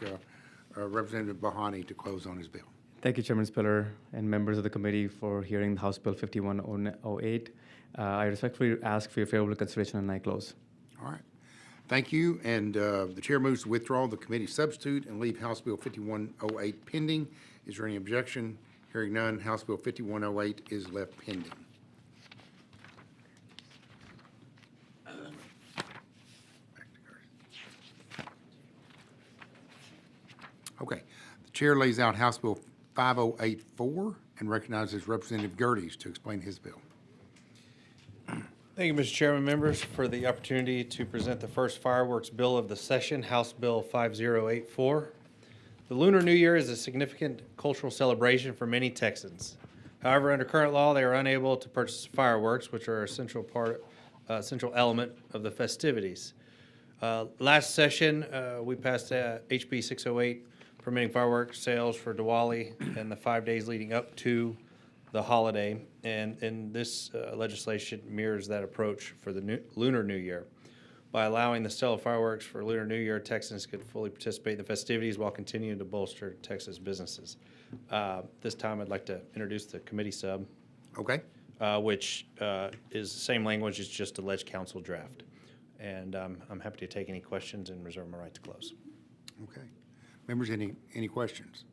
Representative Bahani to close on his bill. Thank you, Chairman Spiller and members of the committee for hearing House Bill 5108. I respectfully ask for your favorable consideration and I close. All right. Thank you. And the chair moves to withdraw the committee substitute and leave House Bill 5108 pending. Is there any objection? Hearing none, House Bill 5108 is left pending. Okay. The chair lays out House Bill 5084 and recognizes Representative Gerdes to explain his bill. Thank you, Mr. Chairman, members, for the opportunity to present the first fireworks bill of the session, House Bill 5084. The Lunar New Year is a significant cultural celebration for many Texans. However, under current law, they are unable to purchase fireworks, which are a central element of the festivities. Last session, we passed HB 608 permitting fireworks sales for Diwali and the 5 days leading up to the holiday, and this legislation mirrors that approach for the Lunar New Year. By allowing the sale of fireworks for Lunar New Year, Texans could fully participate in the festivities while continuing to bolster Texas businesses. This time, I'd like to introduce the committee sub. Okay. Which is the same language, it's just a ledge council draft. And I'm happy to take any questions and reserve my right to close. Okay. Members, any questions?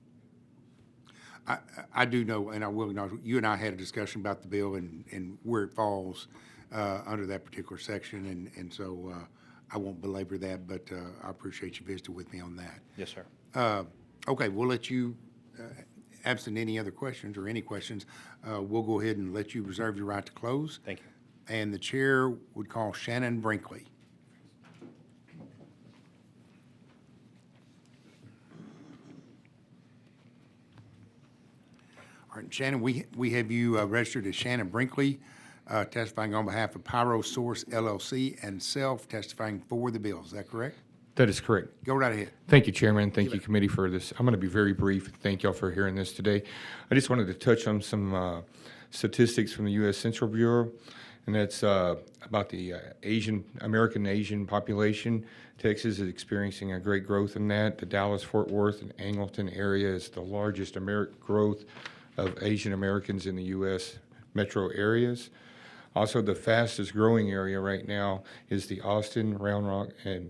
I do know, and I will acknowledge, you and I had a discussion about the bill and where it falls under that particular section, and so I won't belabor that, but I appreciate you visiting with me on that. Yes, sir. Okay, we'll let you, absent any other questions or any questions, we'll go ahead and let you reserve your right to close. Thank you. And the chair would call Shannon Brinkley. All right, Shannon, we have you registered as Shannon Brinkley, testifying on behalf of Pyro Source LLC and self testifying for the bill. Is that correct? That is correct. Go right ahead. Thank you, Chairman. Thank you, committee, for this. I'm going to be very brief. Thank y'all for hearing this today. I just wanted to touch on some statistics from the U.S. Census Bureau, and that's about the American Asian population. Texas is experiencing a great growth in that. The Dallas-Fort Worth and Angleton area is the largest growth of Asian Americans in the U.S. metro areas. Also, the fastest growing area right now is the Austin, Round Rock, and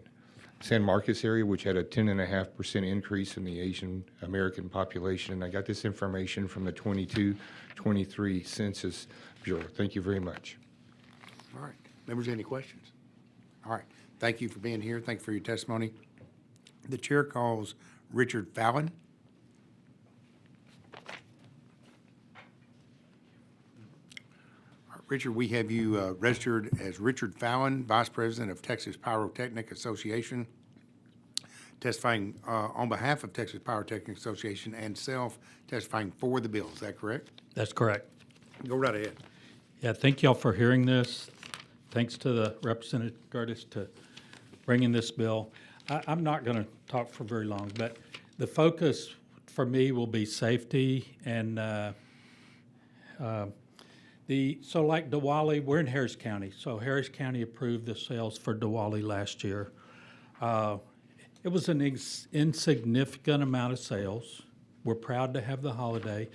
San Marcos area, which had a 10.5% increase in the Asian American population. And I got this information from the 22-23 Census Bureau. Thank you very much. All right. Members, any questions? All right. Thank you for being here. Thank you for your testimony. The chair calls Richard Fallon. Richard, we have you registered as Richard Fallon, Vice President of Texas Pyrotechnic Association, testifying on behalf of Texas Pyrotechnic Association and self testifying for the bill. Is that correct? That's correct. Go right ahead. Yeah, thank y'all for hearing this. Thanks to the Representative Gerdes to bringing this bill. I'm not going to talk for very long, but the focus for me will be safety and so like Diwali, we're in Harris County. So Harris County approved the sales for Diwali last year. It was an insignificant amount of sales. We're proud to have the holiday,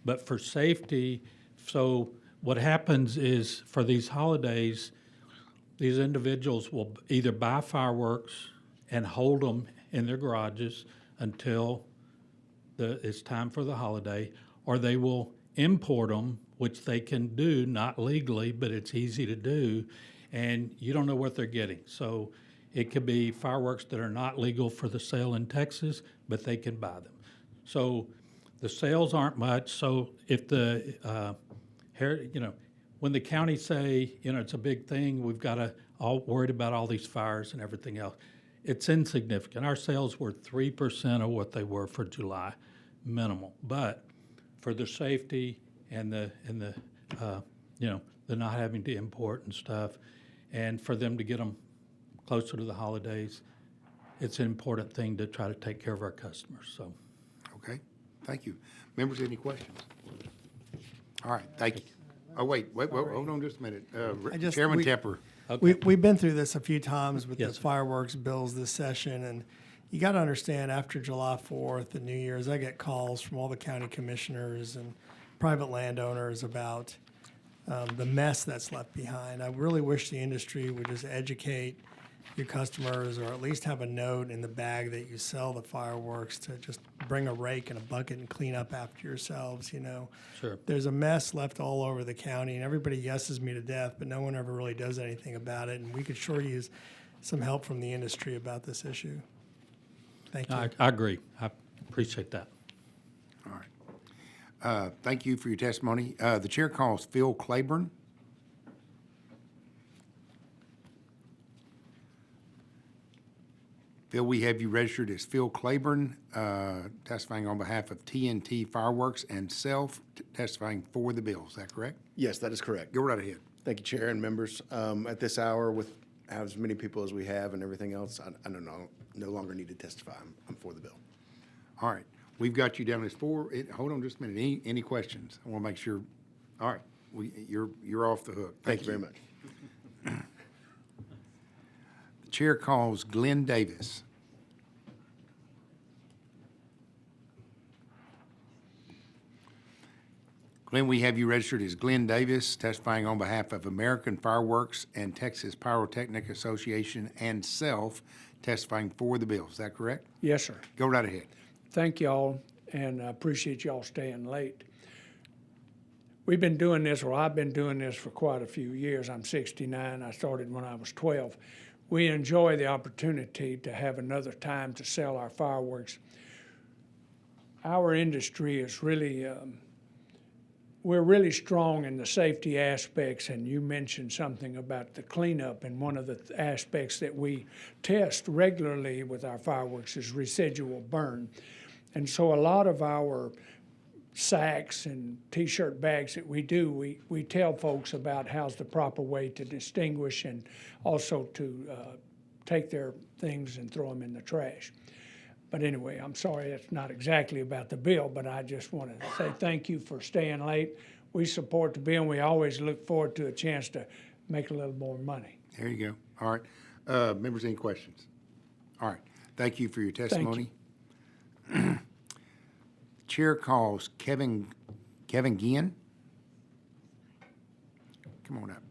but for safety, so what happens is for these holidays, these individuals will either buy fireworks and hold them in their garages until it's time for the holiday, or they will import them, which they can do, not legally, but it's easy to do, and you don't know what they're getting. So it could be fireworks that are not legal for the sale in Texas, but they can buy them. So the sales aren't much. So if when the county say, it's a big thing, we've got to all worried about all these fires and everything else, it's insignificant. Our sales were 3% of what they were for July, minimal. But for the safety and the not having to import and stuff, and for them to get them closer to the holidays, it's an important thing to try to take care of our customers. So, okay, thank you. Members, any questions? All right, thank you. Oh, wait, hold on just a minute. Chairman Tepper. We've been through this a few times with the fireworks bills this session, and you got to understand, after July 4th and New Year's, I get calls from all the county commissioners and private landowners about the mess that's left behind. I really wish the industry would just educate your customers, or at least have a note in the bag that you sell the fireworks, to just bring a rake and a bucket and clean up after yourselves, you know. Sure. There's a mess left all over the county, and everybody yeses me to death, but no one ever really does anything about it, and we could sure use some help from the industry about this issue. Thank you. I agree. I appreciate that. All right. Thank you for your testimony. The chair calls Phil Claiborne. Phil, we have you registered as Phil Claiborne, testifying on behalf of TNT Fireworks, and self testifying for the bill. Is that correct? Yes, that is correct. Go right ahead. Thank you, Chair and members. At this hour, with as many people as we have and everything else, I no longer need to testify. I'm for the bill. All right. We've got you down as four. Hold on just a minute. Any questions? I want to make sure. All right. You're off the hook. Thank you very much. The chair calls Glenn Davis. Glenn, we have you registered as Glenn Davis, testifying on behalf of American Fireworks and Texas Pyrotechnic Association, and self, testifying for the bill. Is that correct? Yes, sir. Go right ahead. Thank y'all, and I appreciate y'all staying late. We've been doing this, or I've been doing this for quite a few years. I'm 69. I started when I was 12. We enjoy the opportunity to have another time to sell our fireworks. Our industry is really, we're really strong in the safety aspects, and you mentioned something about the cleanup, and one of the aspects that we test regularly with our fireworks is residual burn. And so a lot of our sacks and T-shirt bags that we do, we tell folks about how's the proper way to distinguish, and also to take their things and throw them in the trash. But anyway, I'm sorry it's not exactly about the bill, but I just want to say thank you for staying late. We support the bill, and we always look forward to a chance to make a little more money. There you go. All right. Members, any questions? All right. Thank you for your testimony. Chair calls Kevin Guillen. Come on up.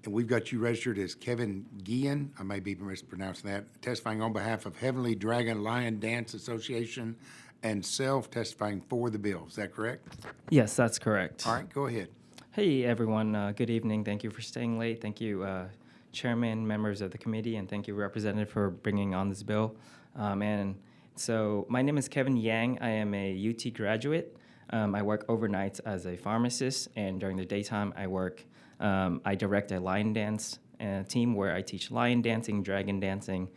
And we've got you registered as Kevin Guillen, I may be mispronouncing that, testifying on behalf of Heavenly Dragon Lion Dance Association, and self, testifying for the bill. Is that correct? Yes, that's correct. All right, go ahead. Hey, everyone. Good evening. Thank you for staying late. Thank you, Chairman, members of the committee, and thank you, Representative, for bringing on this bill. And so my name is Kevin Yang. I am a UT graduate. I work overnights as a pharmacist, and during the daytime, I direct a lion dance team where I teach lion dancing, dragon dancing,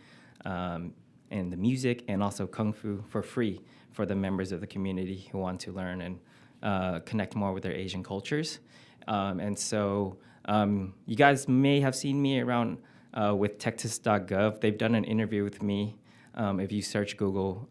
and the music, and also Kung Fu for free for the members of the community who want to learn and connect more with their Asian cultures. And so you guys may have seen me around with Texas.gov. They've done an interview with me. If you search Google,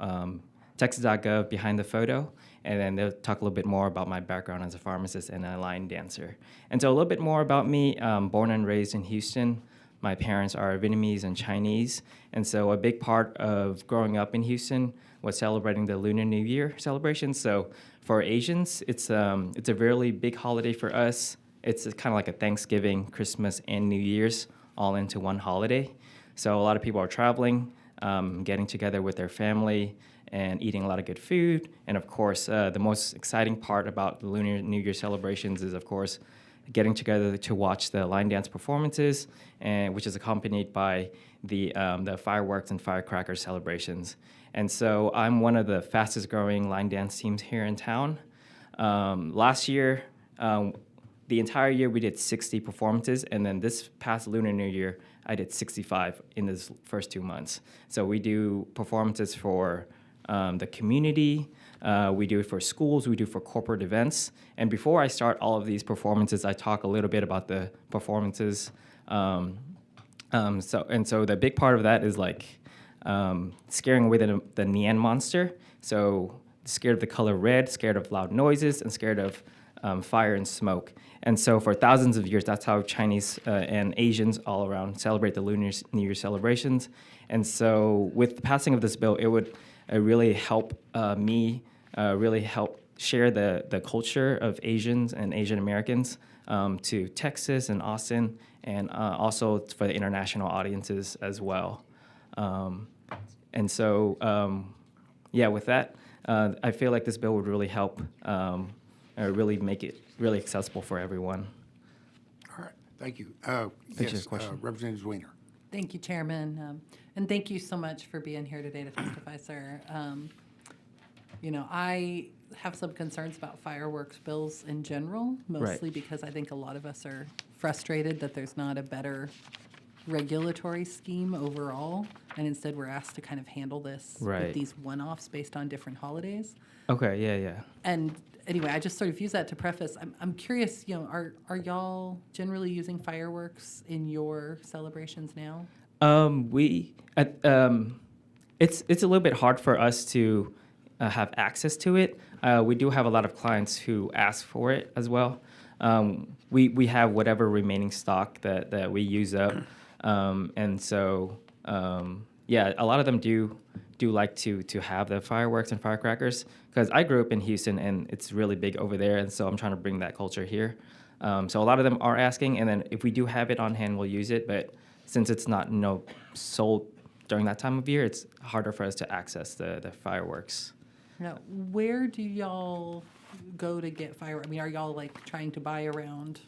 Texas.gov behind the photo, and then they'll talk a little bit more about my background as a pharmacist and a lion dancer. And so a little bit more about me, born and raised in Houston. My parents are Vietnamese and Chinese, and so a big part of growing up in Houston was celebrating the Lunar New Year celebration. So for Asians, it's a really big holiday for us. It's kind of like a Thanksgiving, Christmas, and New Year's all into one holiday. So a lot of people are traveling, getting together with their family, and eating a lot of good food. And of course, the most exciting part about the Lunar New Year celebrations is, of course, getting together to watch the line dance performances, and which is accompanied by the fireworks and firecracker celebrations. And so I'm one of the fastest growing line dance teams here in town. Last year, the entire year we did 60 performances, and then this past Lunar New Year, I did 65 in this first 2 months. So we do performances for the community, we do it for schools, we do it for corporate events. And before I start all of these performances, I talk a little bit about the performances. So the big part of that is like scaring away the Nian monster. So scared of the color red, scared of loud noises, and scared of fire and smoke. And so for thousands of years, that's how Chinese and Asians all around celebrate the Lunar New Year celebrations. And so with the passing of this bill, it would really help me really help share the culture of Asians and Asian Americans to Texas and Austin, and also for the international audiences as well. And so, yeah, with that, I feel like this bill would really help really make it really accessible for everyone. All right, thank you. Thank you. Yes, Representative Weiner. Thank you, Chairman. And thank you so much for being here today to testify, sir. You know, I have some concerns about fireworks bills in general, mostly because I think a lot of us are frustrated that there's not a better regulatory scheme overall, and instead we're asked to kind of handle this with these one-offs based on different holidays. Okay, yeah. And anyway, I just sort of use that to preface. I'm curious, you know, are y'all generally using fireworks in your celebrations now? It's a little bit hard for us to have access to it. We do have a lot of clients who ask for it as well. We have whatever remaining stock that we use up, and so yeah, a lot of them do like to have the fireworks and firecrackers, because I grew up in Houston and it's really big over there, and so I'm trying to bring that culture here. So a lot of them are asking, and then if we do have it on hand, we'll use it. But since it's not sold during that time of year, it's harder for us to access the fireworks. Now, where do y'all go to get fireworks? I mean, are y'all like trying to buy around?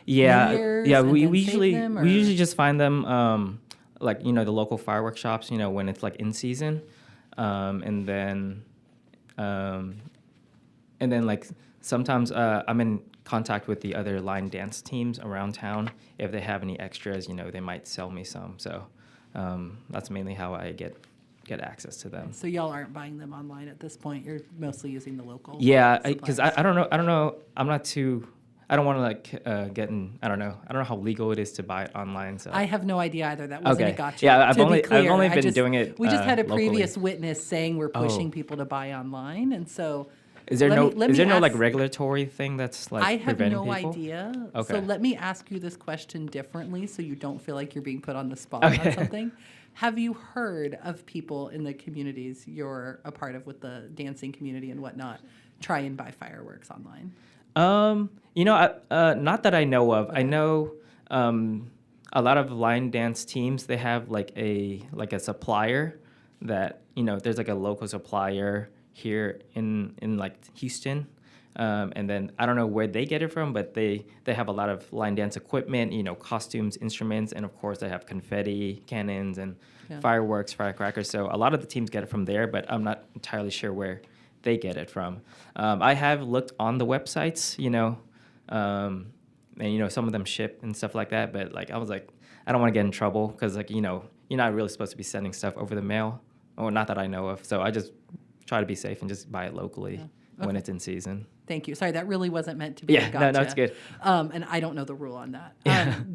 Yeah, New Year's yeah. and We then save usually them, or? we usually just find them like the local fireworks shops. When it's like in season, and then like sometimes I'm in contact with the other line dance teams around town. If they have any extras, they might sell me some. So that's mainly how I get access to them. So y'all aren't buying them online at this point. You're mostly using the local. Yeah, because I don't know. I'm not too. I don't want to like get in. I don't know how legal it is to buy it online. So I have no idea either. That wasn't okay. a gotcha. Yeah, I've To only be clear, been doing it. We just had a locally. previous witness saying we're pushing Oh. people to buy online, and so. Is there let me no like ask- regulatory thing that's like I have preventing no people? idea. Okay. So let me ask you this question differently so you don't feel like you're being put on the spot Okay. on something. Have you heard of people in the communities you're a part of with the dancing community and whatnot try and buy fireworks online? Not that I know of. I know a lot of line dance teams, they have like a supplier that, there's like a local supplier here in like Houston. And then I don't know where they get it from, but they have a lot of line dance equipment, costumes, instruments, and of course they have confetti, cannons, and fireworks, firecrackers. So a lot of the teams get it from there, but I'm not entirely sure where they get it from. I have looked on the websites, and some of them ship and stuff like that. But like I was like, I don't want to get in trouble because like you're not really supposed to be sending stuff over the mail, or not that I know of. So I just try to be safe and just buy it locally when it's in season. Thank you. Sorry, that really wasn't meant to be a gotcha. No, it's good. And I don't know the rule on that.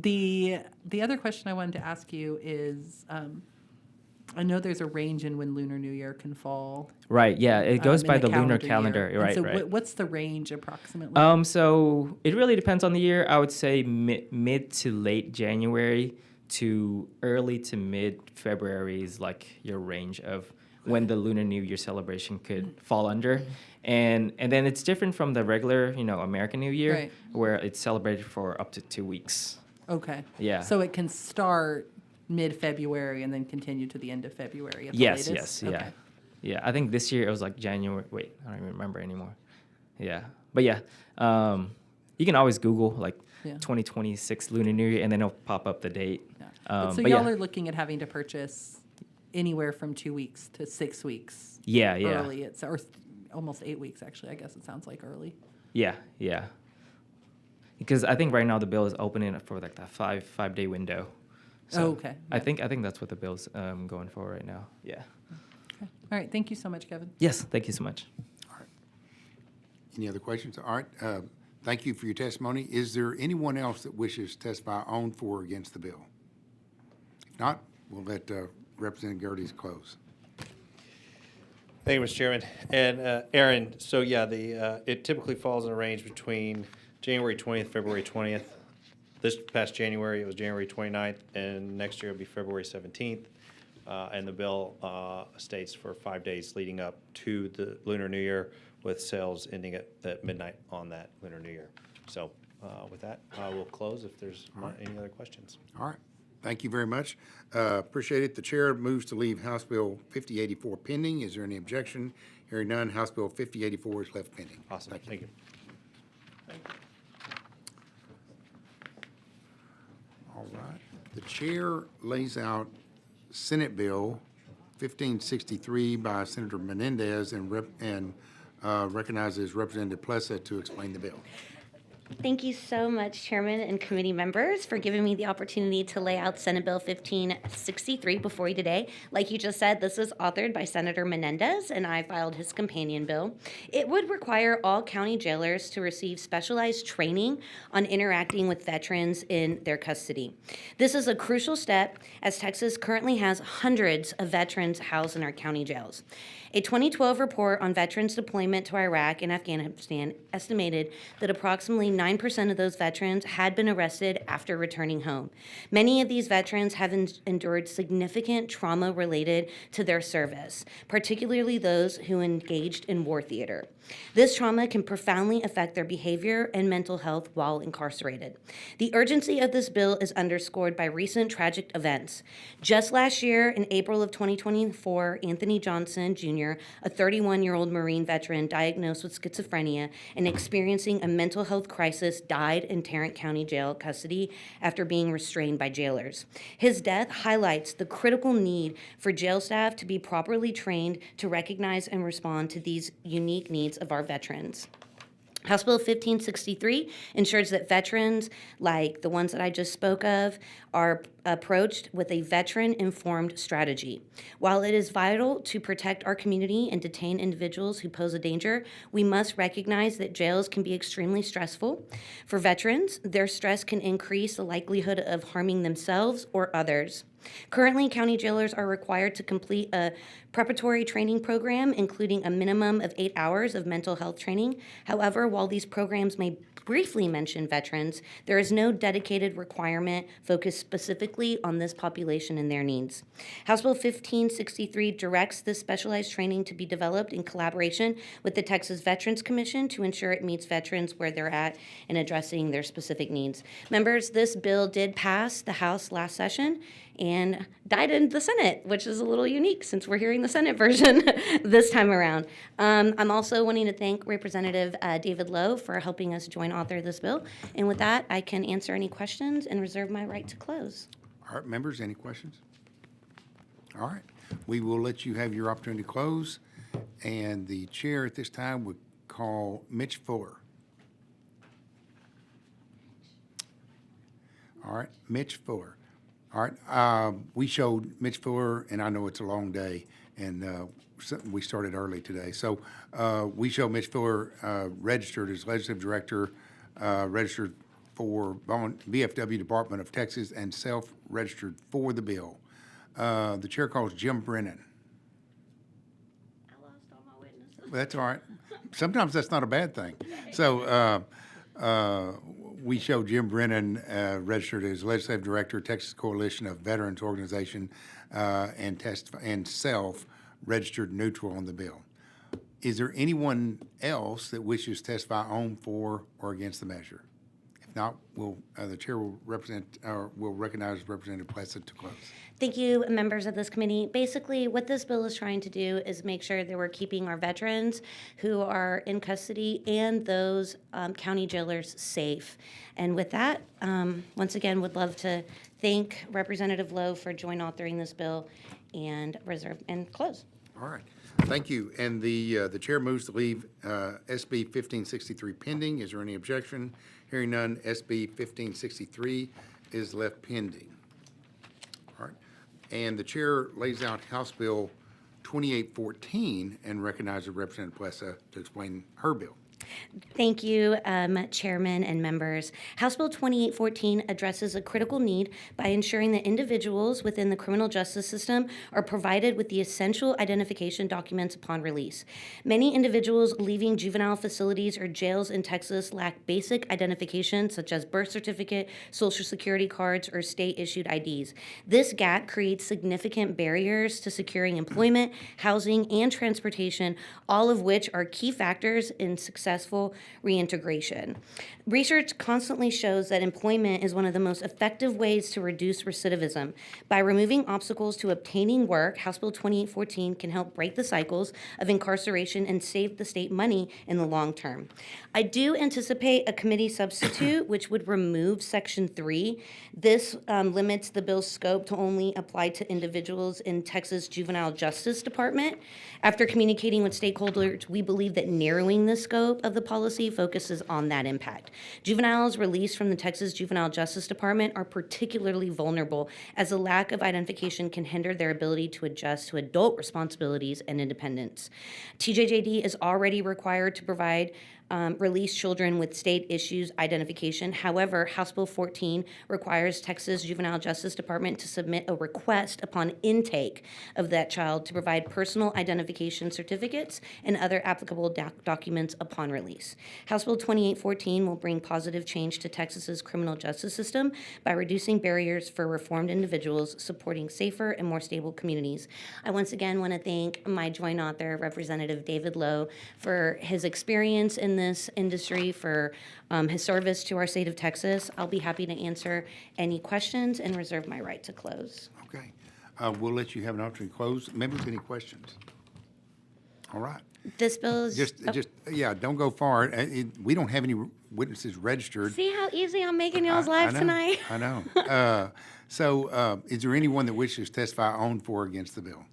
The other question I wanted to ask you is, I know there's a range in when Lunar New Year can fall. Right. Yeah, it goes in by the lunar calendar calendar. year. Right. And so right. what's the range approximately? So it really depends on the year. I would say mid to late January to early to mid February is like your range of when the Lunar New Year celebration could fall under. And then it's different from the regular, American New Year, Right. where it's celebrated for up to 2 weeks. Okay. Yeah. So it can start mid-February and then continue to the end of February at the Yes, latest? yeah. Okay. Yeah, I think this year it was like January. Wait, I don't even remember anymore. Yeah. But yeah, you can always Google like 2026 Lunar New Year and then it'll pop up the date. So but y'all yeah. are looking at having to purchase anywhere from 2 weeks to 6 weeks. Yeah, yeah. Early, or almost 8 weeks actually. I guess it sounds like early. Yeah, yeah. Because I think right now the bill is opening for like that five-day window. So Oh, okay. I think that's what the bill's going for right now. Yeah. Okay. All right. Thank you so much, Kevin. Yes, thank you so much. Any other questions? All right, thank you for your testimony. Is there anyone else that wishes to testify on, for, or against the bill? If not, we'll let Representative Gerdes close. Thank you, Mr. Chairman. And Aaron, so yeah, it typically falls in a range between January 20th, February 20th. This past January, it was January 29th, and next year it'll be February 17th. And the bill states for 5 days leading up to the Lunar New Year, with sales ending at midnight on that Lunar New Year. So with that, I will close if there's any other questions. All right. Thank you very much. Appreciate it. The chair moves to leave House Bill 5084 pending. Is there any objection? Hearing none, House Bill 5084 is left pending. Awesome. Thank you. All right. The chair lays out Senate Bill 1563 by Senator Menendez and recognizes Representative Plessa to explain the bill. Thank you so much, Chairman and committee members, for giving me the opportunity to lay out Senate Bill 1563 before you today. Like you just said, this is authored by Senator Menendez, and I filed his companion bill. It would require all county jailers to receive specialized training on interacting with veterans in their custody. This is a crucial step, as Texas currently has hundreds of veterans housed in our county jails. A 2012 report on veterans' deployment to Iraq and Afghanistan estimated that approximately 9% of those veterans had been arrested after returning home. Many of these veterans have endured significant trauma related to their service, particularly those who engaged in war theater. This trauma can profoundly affect their behavior and mental health while incarcerated. The urgency of this bill is underscored by recent tragic events. Just last year, in April of 2024, Anthony Johnson Jr., a 31-year-old Marine veteran diagnosed with schizophrenia and experiencing a mental health crisis, died in Tarrant County Jail custody after being restrained by jailers. His death highlights the critical need for jail staff to be properly trained to recognize and respond to these unique needs of our veterans. House Bill 1563 ensures that veterans, like the ones that I just spoke of, are approached with a veteran-informed strategy. While it is vital to protect our community and detain individuals who pose a danger, we must recognize that jails can be extremely stressful. For veterans, their stress can increase the likelihood of harming themselves or others. Currently, county jailers are required to complete a preparatory training program, including a minimum of 8 hours of mental health training. However, while these programs may briefly mention veterans, there is no dedicated requirement focused specifically on this population and their needs. House Bill 1563 directs this specialized training to be developed in collaboration with the Texas Veterans Commission to ensure it meets veterans where they're at in addressing their specific needs. Members, this bill did pass the House last session and died in the Senate, which is a little unique since we're hearing the Senate version this time around. I'm also wanting to thank Representative David Lowe for helping us joint author this bill. And with that, I can answer any questions and reserve my right to close. All right, members, any questions? All right, we will let you have your opportunity to close. And the chair at this time would call Mitch Fuller. All right, Mitch Fuller. All right, we showed Mitch Fuller, and I know it's a long day, and we started early today. So we show Mitch Fuller registered as legislative director, registered for VFW Department of Texas, and self-registered for the bill. The chair calls Jim Brennan. I lost all my witnesses. That's all right. Sometimes that's not a bad thing. So we show Jim Brennan registered as legislative director, Texas Coalition of Veterans Organization, and self-registered neutral on the bill. Is there anyone else that wishes to testify on, for, or against the measure? If not, the chair will recognize Representative Plessa to close. Thank you, members of this committee. Basically, what this bill is trying to do is make sure that we're keeping our veterans who are in custody and those county jailers safe. And with that, once again, would love to thank Representative Lowe for joint authoring this bill and reserve and close. All right. Thank you. And the chair moves to leave SB 1563 pending. Is there any objection? Hearing none, SB 1563 is left pending. All right. And the chair lays out House Bill 2814 and recognizes Representative Plessa to explain her bill. Thank you, Chairman and members. House Bill 2814 addresses a critical need by ensuring that individuals within the criminal justice system are provided with the essential identification documents upon release. Many individuals leaving juvenile facilities or jails in Texas lack basic identification such as birth certificate, social security cards, or state-issued IDs. This gap creates significant barriers to securing employment, housing, and transportation, all of which are key factors in successful reintegration. Research constantly shows that employment is one of the most effective ways to reduce recidivism. By removing obstacles to obtaining work, House Bill 2814 can help break the cycles of incarceration and save the state money in the long term. I do anticipate a committee substitute which would remove Section 3. This limits the bill's scope to only apply to individuals in Texas Juvenile Justice Department. After communicating with stakeholders, we believe that narrowing the scope of the policy focuses on that impact. Juveniles released from the Texas Juvenile Justice Department are particularly vulnerable as a lack of identification can hinder their ability to adjust to adult responsibilities and independence. TJJD is already required to provide release children with state issues identification. However, House Bill 14 requires Texas Juvenile Justice Department to submit a request upon intake of that child to provide personal identification certificates and other applicable documents upon release. House Bill 2814 will bring positive change to Texas's criminal justice system by reducing barriers for reformed individuals, supporting safer and more stable communities. I once again want to thank my joint author, Representative David Lowe, for his experience in this industry, for his service to our state of Texas. I'll be happy to answer any questions and reserve my right to close. Okay. We'll let you have an opportunity to close. Members, any questions? All right. This bill is Yeah, don't go far. We don't have any witnesses registered. See how easy I'm making y'all's lives tonight? I know. So is there anyone that wishes to testify on, for, or against the bill?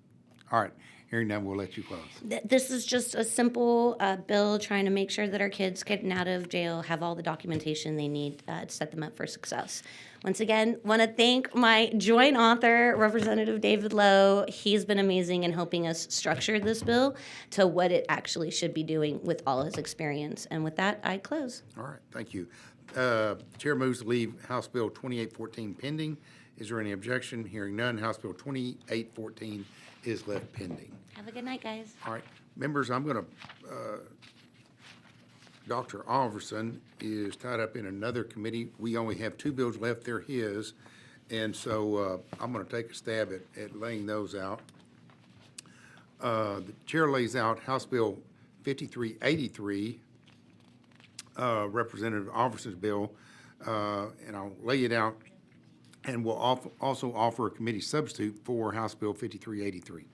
All right. Hearing none, we'll let you close. This is just a simple bill trying to make sure that our kids getting out of jail have all the documentation they need to set them up for success. Once again, want to thank my joint author, Representative David Lowe. He's been amazing in helping us structure this bill to what it actually should be doing with all his experience. And with that, I close. All right, thank you. Chair moves to leave House Bill 2814 pending. Is there any objection? Hearing none, House Bill 2814 is left pending. Have a good night, guys. All right, members, I'm going to, Dr. Alverson is tied up in another committee. We only have two bills left. They're his. And so I'm going to take a stab at laying those out. The chair lays out House Bill 5383, Representative Alverson's bill, and I'll lay it out, and we'll also offer a committee substitute for House Bill 5383.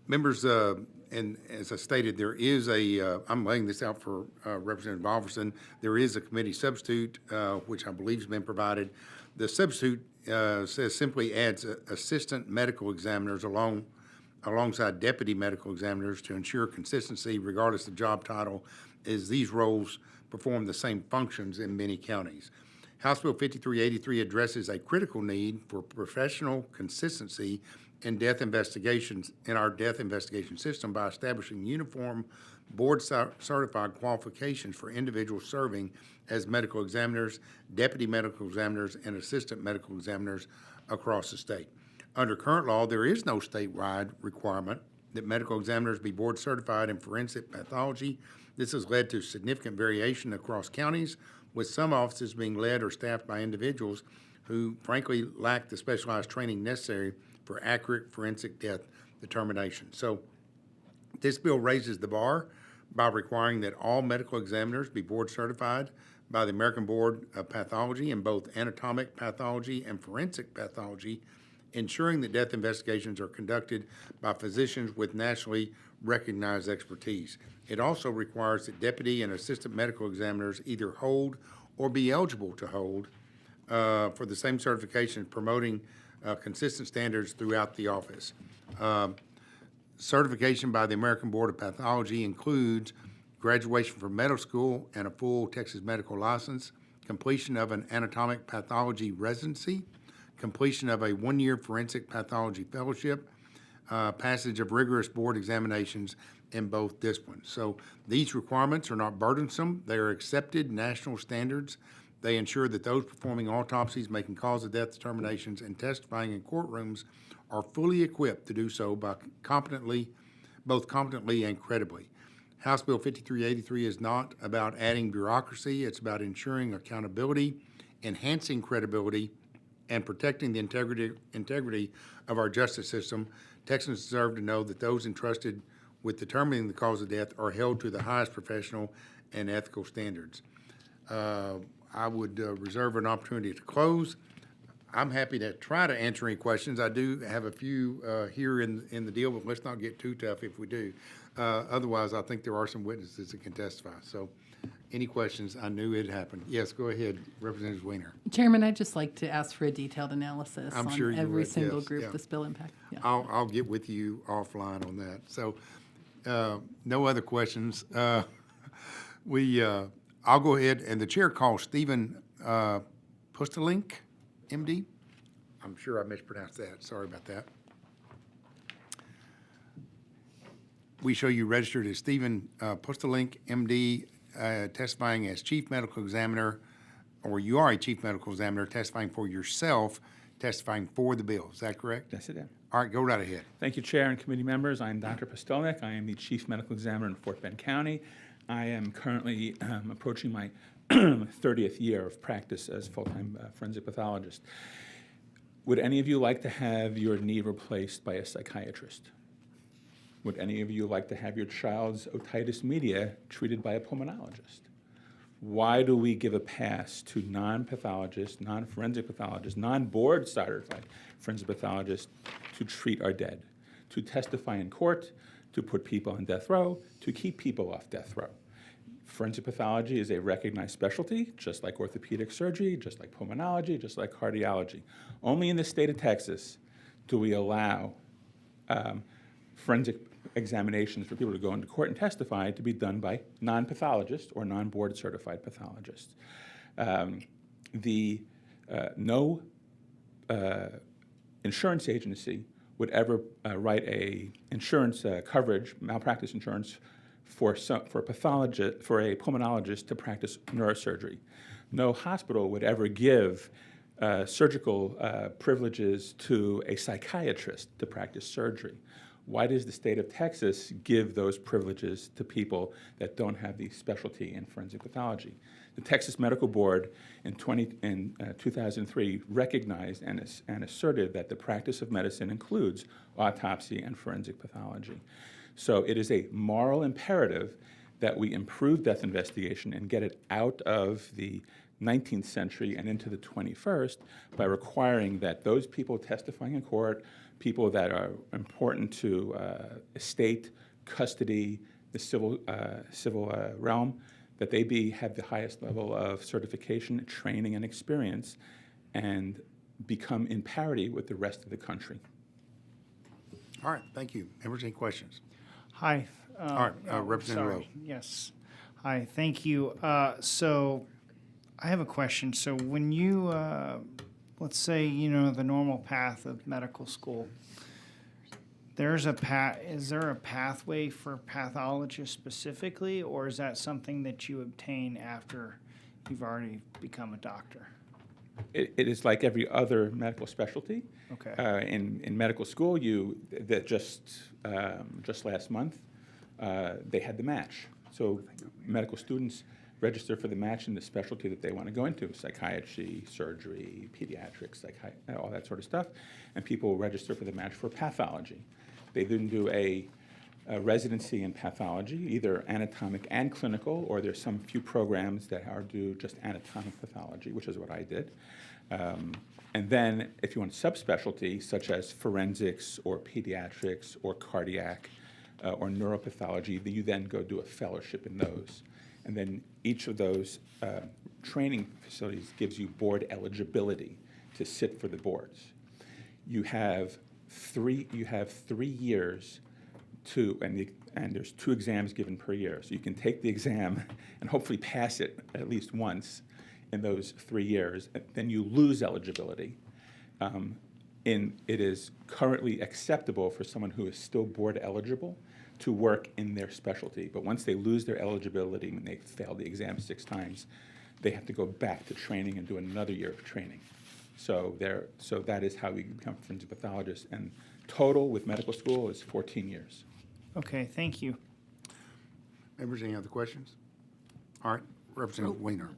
Members, and as I stated, there is I'm laying this out for Representative Alverson. There is a committee substitute, which I believe has been provided. The substitute says simply adds assistant medical examiners alongside deputy medical examiners to ensure consistency regardless of job title, as these roles perform the same functions in many counties. House Bill 5383 addresses a critical need for professional consistency in death investigations in our death investigation system by establishing uniform board-certified qualifications for individuals serving as medical examiners, deputy medical examiners, and assistant medical examiners across the state. Under current law, there is no statewide requirement that medical examiners be board-certified in forensic pathology. This has led to significant variation across counties, with some offices being led or staffed by individuals who frankly lack the specialized training necessary for accurate forensic death determination. So this bill raises the bar by requiring that all medical examiners be board certified by the American Board of Pathology in both anatomic pathology and forensic pathology, ensuring that death investigations are conducted by physicians with nationally recognized expertise. It also requires that deputy and assistant medical examiners either hold or be eligible to hold for the same certification, promoting consistent standards throughout the office. Certification by the American Board of Pathology includes graduation from medical school and a full Texas medical license, completion of an anatomic pathology residency, completion of a one-year forensic pathology fellowship, passage of rigorous board examinations in both disciplines. So these requirements are not burdensome. They are accepted national standards. They ensure that those performing autopsies, making cause of death determinations, and testifying in courtrooms are fully equipped to do so by both competently and credibly. House Bill 5383 is not about adding bureaucracy. It's about ensuring accountability, enhancing credibility, and protecting the integrity of our justice system. Texans deserve to know that those entrusted with determining the cause of death are held to the highest professional and ethical standards. I would reserve an opportunity to close. I'm happy to try to answer any questions. I do have a few here in the deal, but let's not get too tough if we do. Otherwise, I think there are some witnesses that can testify. So any questions? I knew it happened. Yes, go ahead, Representative Weiner. Chairman, I'd just like to ask for a detailed analysis I'm on sure you every would, single yes, group yeah. this bill impact. Yeah. I'll get with you offline on that. So no other questions. I'll go ahead, and the chair calls Stephen Pustelink, MD. I'm sure I mispronounced that. Sorry about that. We show you registered as Stephen Pustelink, MD, testifying as Chief Medical Examiner, or you are a Chief Medical Examiner testifying for yourself, testifying for the bill. Is that correct? Yes, it is. All right, go right ahead. Thank you, Chair and committee members. I am Dr. Postolnik. I am the Chief Medical Examiner in Fort Bend County. I am currently approaching my 30th year of practice as full-time forensic pathologist. Would any of you like to have your knee replaced by a psychiatrist? Would any of you like to have your child's otitis media treated by a pulmonologist? Why do we give a pass to non-pathologists, non-forensic pathologists, non-board certified forensic pathologists to treat our dead, to testify in court, to put people on death row, to keep people off death row? Forensic pathology is a recognized specialty, just like orthopedic surgery, just like pulmonology, just like cardiology. Only in the state of Texas do we allow forensic examinations for people to go into court and testify to be done by non-pathologists or non-board certified pathologists. No insurance agency would ever write a insurance coverage, malpractice insurance, for a pulmonologist to practice neurosurgery. No hospital would ever give surgical privileges to a psychiatrist to practice surgery. Why does the state of Texas give those privileges to people that don't have the specialty in forensic pathology? The Texas Medical Board in 2003 recognized and asserted that the practice of medicine includes autopsy and forensic pathology. So it is a moral imperative that we improve death investigation and get it out of the 19th century and into the 21st by requiring that those people testifying in court, people that are important to estate, custody, the civil realm, that they have the highest level of certification, training, and experience, and become in parity with the rest of the country. All right, thank you. Members, any questions? Hi. All right, Representative sorry. Rowe. Yes. Hi, thank you. So I have a question. So when you, let's say, the normal path of medical school, is there a pathway for pathologists specifically, or is that something that you obtain after you've already become a doctor? It is like every other medical specialty. Okay. In medical school, just last month, they had the match. So medical students register for the match in the specialty that they want to go into: psychiatry, surgery, pediatrics, all that sort of stuff. And people register for the match for pathology. They then do a residency in pathology, either anatomic and clinical, or there's some few programs that do just anatomic pathology, which is what I did. And then if you want subspecialty, such as forensics or pediatrics or cardiac or neuropathology, you then go do a fellowship in those. And then each of those training facilities gives you board eligibility to sit for the boards. You have 3 years and there's 2 exams given per year. So you can take the exam and hopefully pass it at least once in those 3 years. Then you lose eligibility. it is currently acceptable for someone who is still board eligible to work in their specialty. But once they lose their eligibility and they fail the exam 6 times, they have to go back to training and do another year of training. So that is how we become forensic pathologists. And total with medical school is 14 years. Okay, thank you. Members, any other questions? All right, Representative Weiner.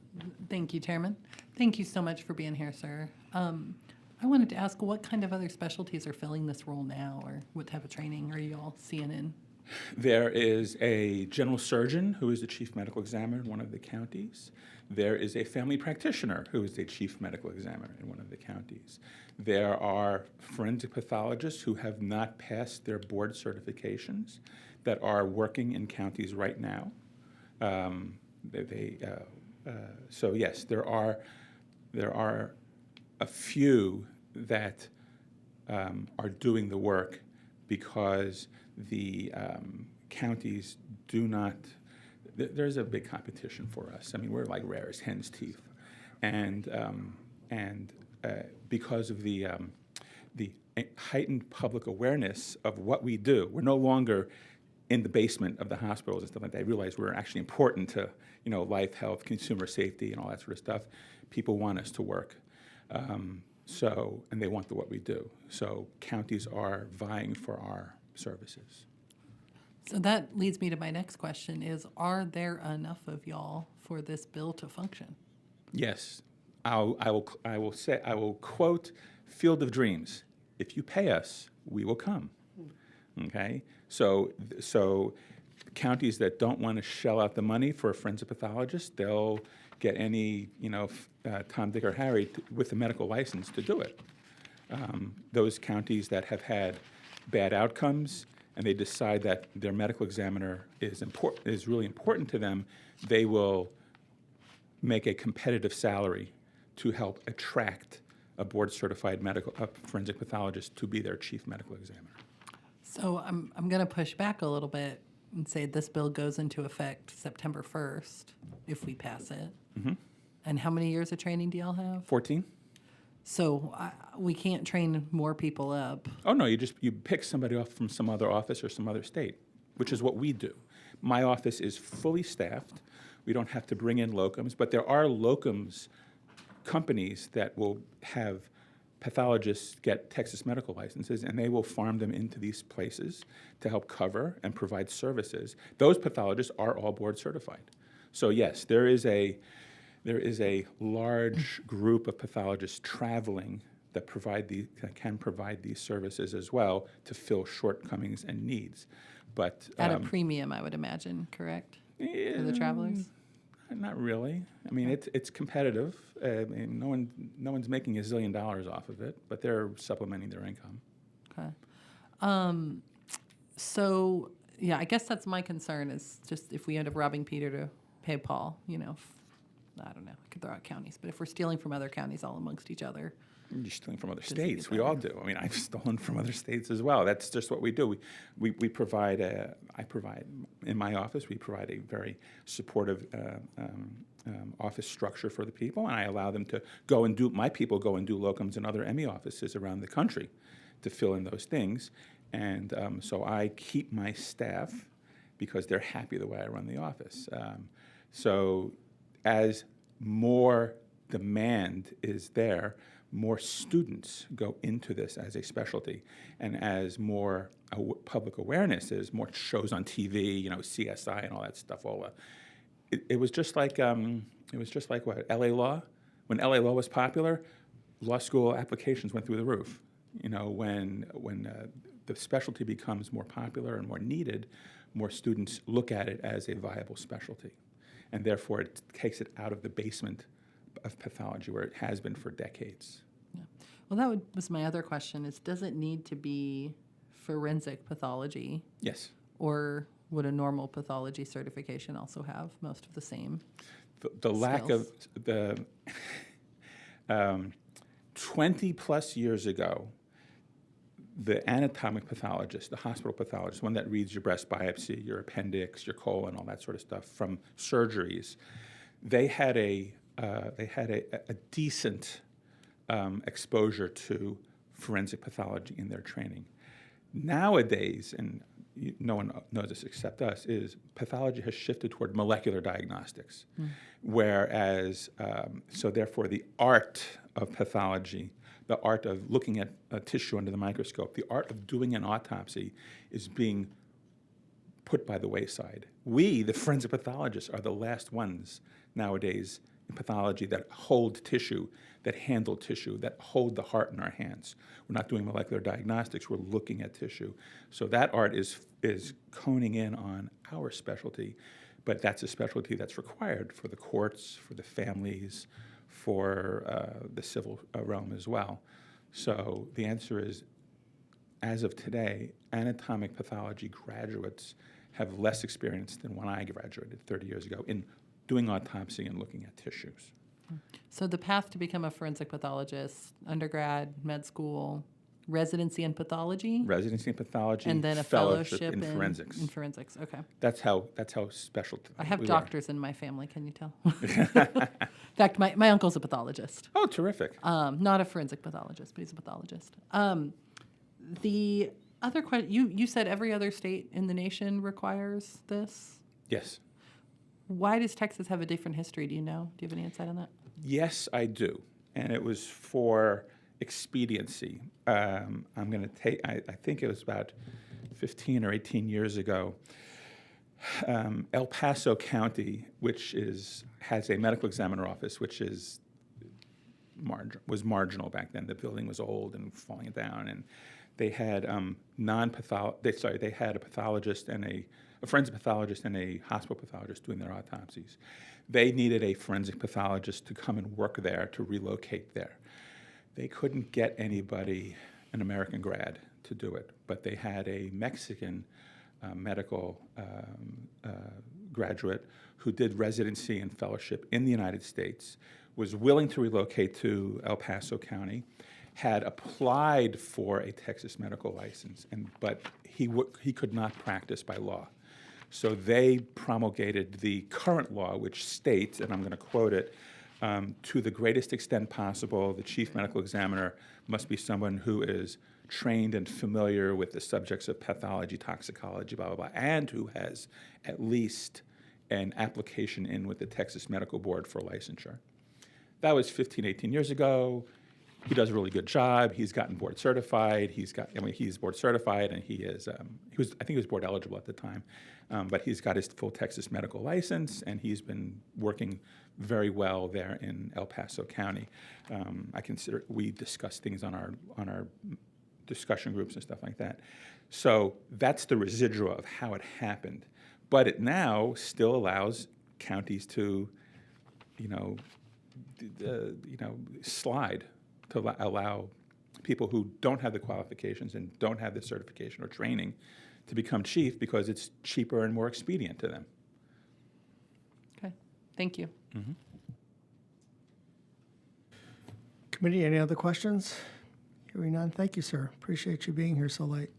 Thank you, Chairman. Thank you so much for being here, sir. I wanted to ask what kind of other specialties are filling this role now, or what type of training are you all seeing in? There is a general surgeon who is the chief medical examiner in one of the counties. There is a family practitioner who is the chief medical examiner in one of the counties. There are forensic pathologists who have not passed their board certifications that are working in counties right now. So yes, there are a few that are doing the work because the counties do not. There's a big competition for us. I mean, we're like rare as hen's teeth, and because of the heightened public awareness of what we do, we're no longer in the basement of the hospitals and stuff like that. I realize we're actually important to, life, health, consumer safety, and all that sort of stuff. People want us to work, and they want what we do. So counties are vying for our services. So that leads me to my next question is, are there enough of y'all for this bill to function? Yes, I will quote Field of Dreams. If you pay us, we will come. Okay, so counties that don't want to shell out the money for a forensic pathologist, they'll get any Tom, Dick, or Harry with a medical license to do it. Those counties that have had bad outcomes and they decide that their medical examiner is really important to them, they will make a competitive salary to help attract a board-certified forensic pathologist to be their chief medical examiner. So I'm going to push back a little bit and say this bill goes into effect September 1st if we pass it. Mm-hmm. And how many years of training do y'all have? 14. So we can't train more people up. Oh, no, you pick somebody off from some other office or some other state, which is what we do. My office is fully staffed. We don't have to bring in locums, but there are locums companies that will have pathologists get Texas medical licenses, and they will farm them into these places to help cover and provide services. Those pathologists are all board certified. So yes, there is a large group of pathologists traveling that can provide these services as well to fill shortcomings and needs. But at a premium, I would imagine, correct? For the travelers? Not really. I mean, it's competitive. I mean, no one's making $1 zillion off of it, but they're supplementing their income. Okay. So yeah, I guess that's my concern is just if we end up robbing Peter to pay Paul, I don't know, I could throw out counties, but if we're stealing from other counties all amongst each other. You're stealing from other states. We all do. I mean, I've stolen from other states as well. That's just what we do. We provide, in my office, we provide a very supportive office structure for the people, and I allow them to my people go and do locums in other ME offices around the country to fill in those things. And so I keep my staff because they're happy the way I run the office. So as more demand is there, more students go into this as a specialty, and as more public awareness is, more shows on TV, CSI and all that stuff. It was just like what, L.A. Law. When L.A. Law was popular, law school applications went through the roof. When the specialty becomes more popular and more needed, more students look at it as a viable specialty, and therefore it takes it out of the basement of pathology where it has been for decades. Yeah. Well, that was my other question is, does it need to be forensic pathology? Yes. Or would a normal pathology certification also have most of the same The lack of the 20 plus years ago, the anatomic pathologist, the hospital pathologist, one that reads your breast biopsy, your appendix, your colon, all that sort of stuff from surgeries, they had a decent exposure to forensic pathology in their training. Nowadays, and no one knows this except us, is pathology has shifted toward molecular diagnostics. Whereas, so therefore the art of pathology, the art of looking at a tissue under the microscope, the art of doing an autopsy is being put by the wayside. We, the forensic pathologists, are the last ones nowadays in pathology that hold tissue, that handle tissue, that hold the heart in our hands. We're not doing molecular diagnostics, we're looking at tissue. So that art is coning in on our specialty, but that's a specialty that's required for the courts, for the families, for the civil realm as well. So the answer is, as of today, anatomic pathology graduates have less experience than when I graduated 30 years ago in doing autopsy and looking at tissues. So the path to become a forensic pathologist, undergrad, med school, residency in pathology? Residency in pathology, and then a fellowship in forensics. In forensics, okay. That's how special I have we doctors in my family, can you tell? In fact, my uncle's a pathologist. Oh, terrific. Not a forensic pathologist, but he's a pathologist. The other question, you said every other state in the nation requires this? Yes. Why does Texas have a different history? Do you know? Do you have any insight on that? Yes, I do. And it was for expediency. I'm going to take, I think it was about 15 or 18 years ago, El Paso County, which has a medical examiner office, which was marginal back then. The building was old and falling down, and they had they had a pathologist and a forensic pathologist and a hospital pathologist doing their autopsies. They needed a forensic pathologist to come and work there, to relocate there. They couldn't get anybody, an American grad, to do it, but they had a Mexican medical graduate who did residency and fellowship in the United States, was willing to relocate to El Paso County, had applied for a Texas medical license, but he could not practice by law. So they promulgated the current law, which states, and I'm going to quote it, to the greatest extent possible, the chief medical examiner must be someone who is trained and familiar with the subjects of pathology, toxicology, blah, blah, blah, and who has at least an application in with the Texas Medical Board for licensure. That was 15, 18 years ago. He does a really good job. He's gotten board certified. He's board certified, and I think he was board eligible at the time. But he's got his full Texas medical license, and he's been working very well there in El Paso County. We discuss things on our discussion groups and stuff like that. So that's the residual of how it happened. But it now still allows counties to, slide, to allow people who don't have the qualifications and don't have the certification or training to become chief because it's cheaper and more expedient to them. Okay, thank you. Mm-hmm. Committee, any other questions? Hearing none, thank you, sir. Appreciate you being here so late.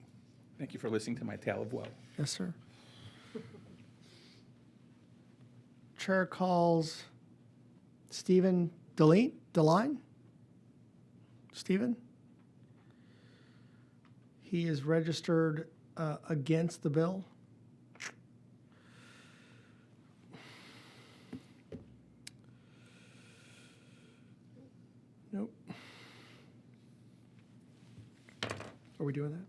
Thank you for listening to my tale of woe. Yes, sir. Chair calls Stephen Deline? Stephen? He is registered against the bill. Nope. Are we doing that?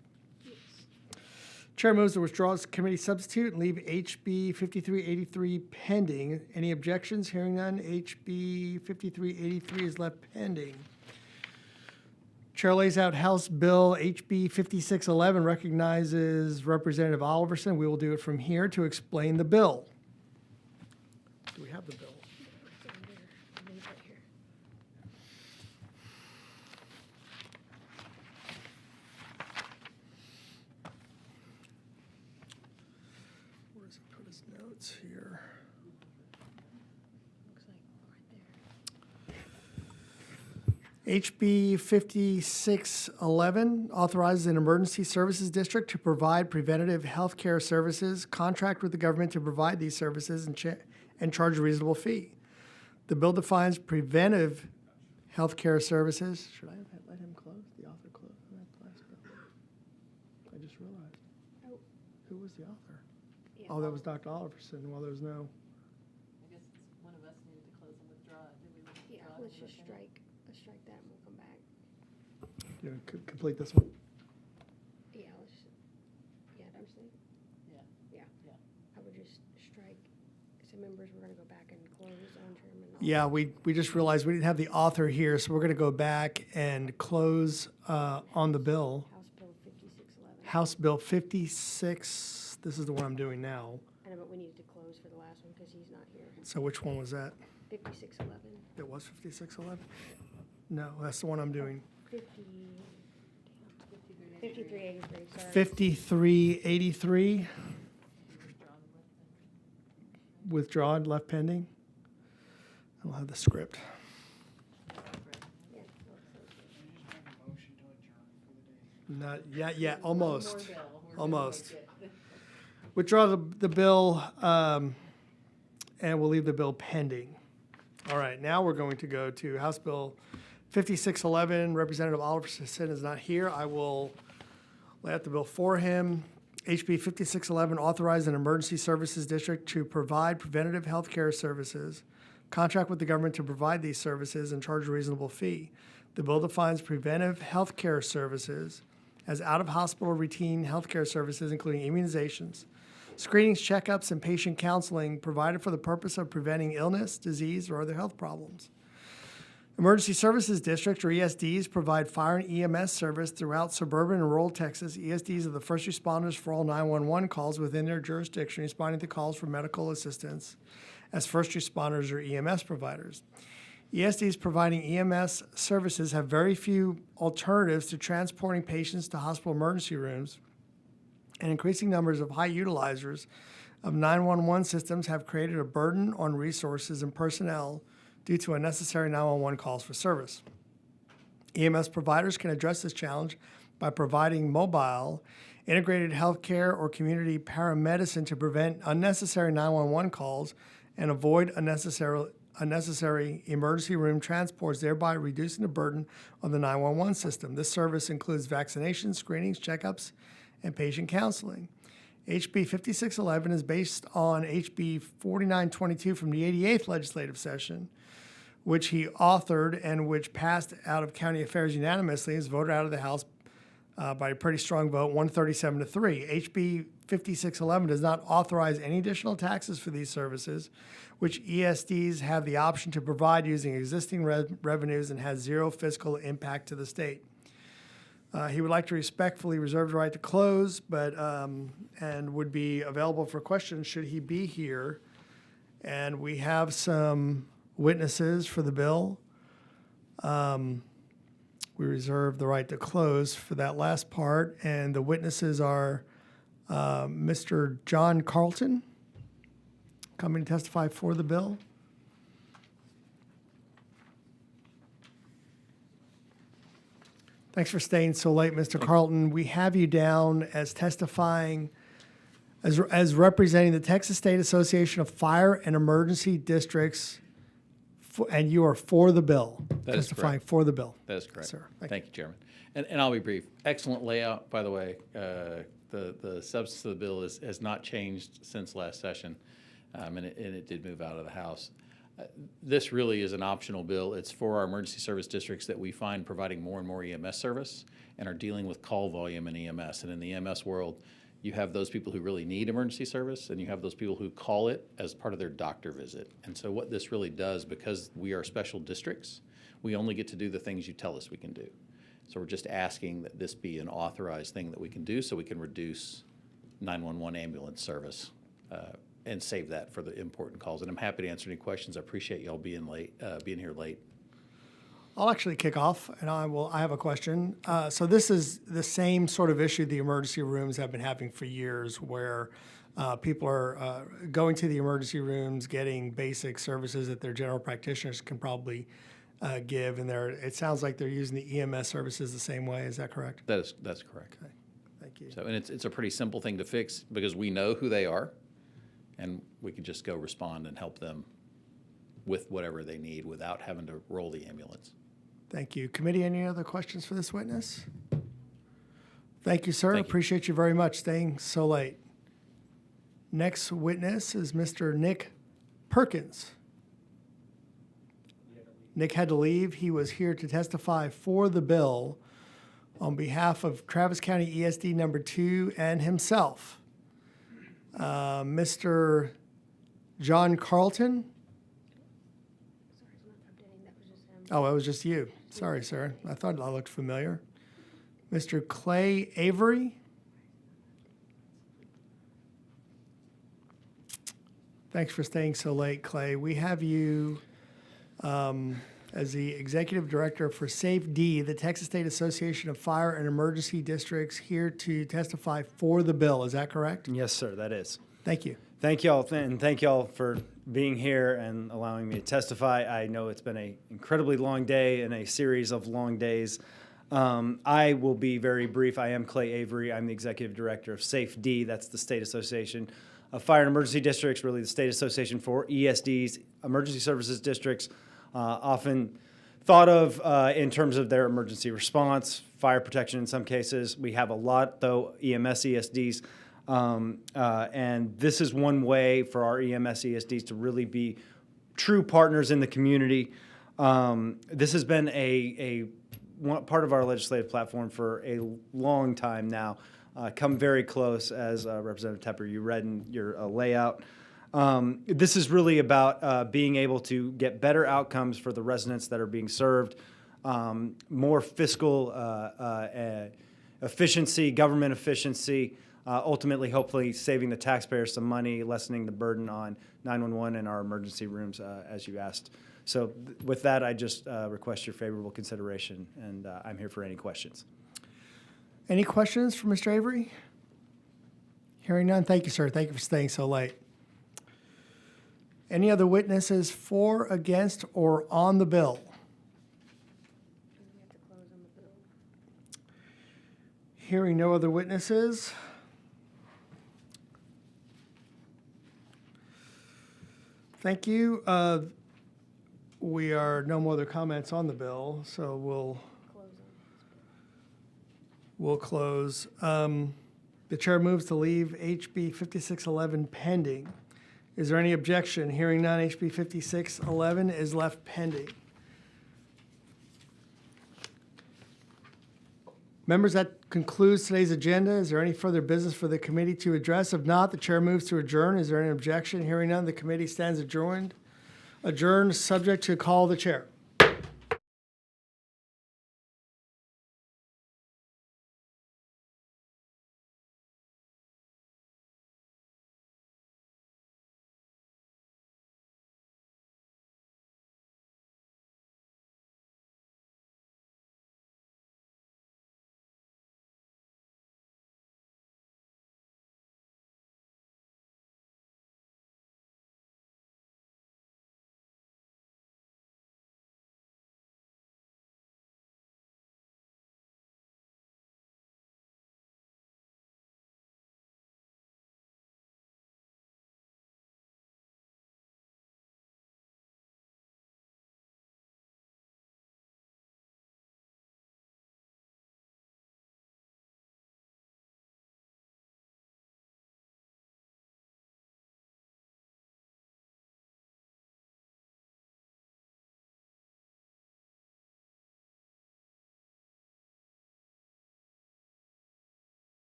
Chair moves to withdraw as committee substitute and leave HB 5383 pending. Any objections? Hearing none, HB 5383 is left pending. Chair lays out House Bill HB 5611, recognizes Representative Oliverson. We will do it from here to explain the bill. Do we have the bill? Where does he put his notes here? HB 5611 authorizes an emergency services district to provide preventative health care services, contract with the government to provide these services, and charge a reasonable fee. The bill defines preventive health care services. Should I have let him close, the author close? Who was the author? Oh, that was Dr. Oliverson. Well, there's no. I guess one of us needed to close and withdraw it. Did we withdraw Yeah, it? let's just strike that and we'll come back. You know, complete this one. Yeah, don't you think? Yeah. Yeah. I would just strike, some members, we're gonna go back and close on Chairman. Yeah, we just realized we didn't have the author here, so we're going to go back and close on the bill. House Bill 5611. House Bill 56, this is the one I'm doing now. I know, but we needed to close for the last one because he's not here. So which one was that? 5611. It was 5611? No, that's the one I'm doing. 5383, sorry. 5383. Withdrawn, left pending. I don't have the script. Not yet, yeah, almost, almost. Withdraw the bill, and we'll leave the bill pending. All right, now we're going to go to House Bill 5611. Representative Oliverson is not here. I will lay out the bill for him. HB 5611, authorize an emergency services district to provide preventative health care services, contract with the government to provide these services, and charge a reasonable fee. The bill defines preventive health care services as out-of-hospital routine health care services, including immunizations, screenings, checkups, and patient counseling provided for the purpose of preventing illness, disease, or other health problems. Emergency Services Districts, or ESDs, provide fire and EMS service throughout suburban and rural Texas. ESDs are the first responders for all 911 calls within their jurisdiction, responding to calls for medical assistance as first responders or EMS providers. ESDs providing EMS services have very few alternatives to transporting patients to hospital emergency rooms, and increasing numbers of high utilizers of 911 systems have created a burden on resources and personnel due to unnecessary 911 calls for service. EMS providers can address this challenge by providing mobile, integrated healthcare or community paramedicine to prevent unnecessary 911 calls and avoid unnecessary emergency room transports, thereby reducing the burden on the 911 system. This service includes vaccinations, screenings, checkups, and patient counseling. HB 5611 is based on HB 4922 from the 88th legislative session, which he authored and which passed out of county affairs unanimously, is voted out of the House by a pretty strong vote, 137 to 3. HB 5611 does not authorize any additional taxes for these services, which ESDs have the option to provide using existing revenues, and has zero fiscal impact to the state. He would like to respectfully reserve the right to close, but and would be available for questions should he be here. And we have some witnesses for the bill. We reserve the right to close for that last part, and the witnesses are Mr. John Carlton, coming to testify for the bill. Thanks for staying so late, Mr. Carlton. We have you down as testifying, as representing the Texas State Association of Fire and Emergency Districts, and you are for the bill. That is testifying correct. for the bill. That is correct. Sir, Thank you, Chairman. And I'll be brief. Excellent layout, by the way. The substance of the bill has not changed since last session, and it did move out of the House. This really is an optional bill. It's for our emergency service districts that we find providing more and more EMS service and are dealing with call volume in EMS. And in the EMS world, you have those people who really need emergency service, and you have those people who call it as part of their doctor visit. And so what this really does, because we are special districts, we only get to do the things you tell us we can do. So we're just asking that this be an authorized thing that we can do so we can reduce 911 ambulance service and save that for the important calls. And I'm happy to answer any questions. I appreciate y'all being here late. I'll actually kick off, and I have a question. So this is the same sort of issue the emergency rooms have been having for years, where people are going to the emergency rooms, getting basic services that their general practitioners can probably give, and it sounds like they're using the EMS services the same way. Is that correct? That's correct. Okay, thank you. So, and it's a pretty simple thing to fix because we know who they are, and we can just go respond and help them with whatever they need without having to roll the ambulance. Thank you. Committee, any other questions for this witness? Thank you, sir. Thank you. Appreciate you very much staying so late. Next witness is Mr. Nick Perkins. Nick had to leave. He was here to testify for the bill on behalf of Travis County ESD number 2 and himself. Mr. John Carlton. Oh, it was just you. Sorry, sir. I thought I looked familiar. Mr. Clay Avery. Thanks for staying so late, Clay. We have you as the Executive Director for SAFE-D, the Texas State Association of Fire and Emergency Districts, here to testify for the bill. Is that correct? Yes, sir, that is. Thank you. Thank y'all, and thank y'all for being here and allowing me to testify. I know it's been an incredibly long day and a series of long days. I will be very brief. I am Clay Avery. I'm the Executive Director of SAFE-D. That's the State Association of Fire and Emergency Districts, really the state association for ESDs, Emergency Services Districts, often thought of in terms of their emergency response, fire protection in some cases. We have a lot, though, EMS ESDs. And this is one way for our EMS ESDs to really be true partners in the community. This has been one part of our legislative platform for a long time now. Come very close, as Representative Tepper, you read in your layout. This is really about being able to get better outcomes for the residents that are being served, more fiscal efficiency, government efficiency, ultimately, hopefully, saving the taxpayers some money, lessening the burden on 911 and our emergency rooms, as you asked. So with that, I just request your favorable consideration, and I'm here for any questions. Any questions for Mr. Avery? Hearing none. Thank you, sir. Thank you for staying so late. Any other witnesses for, against, or on the bill? Hearing no other witnesses. Thank you. We are no more other comments on the bill, so we'll close. The chair moves to leave HB 5611 pending. Is there any objection? Hearing none, HB 5611 is left pending. Members, that concludes today's agenda. Is there any further business for the committee to address? If not, the chair moves to adjourn. Is there any objection? Hearing none, the committee stands adjourned. Adjourned, subject to call of the chair.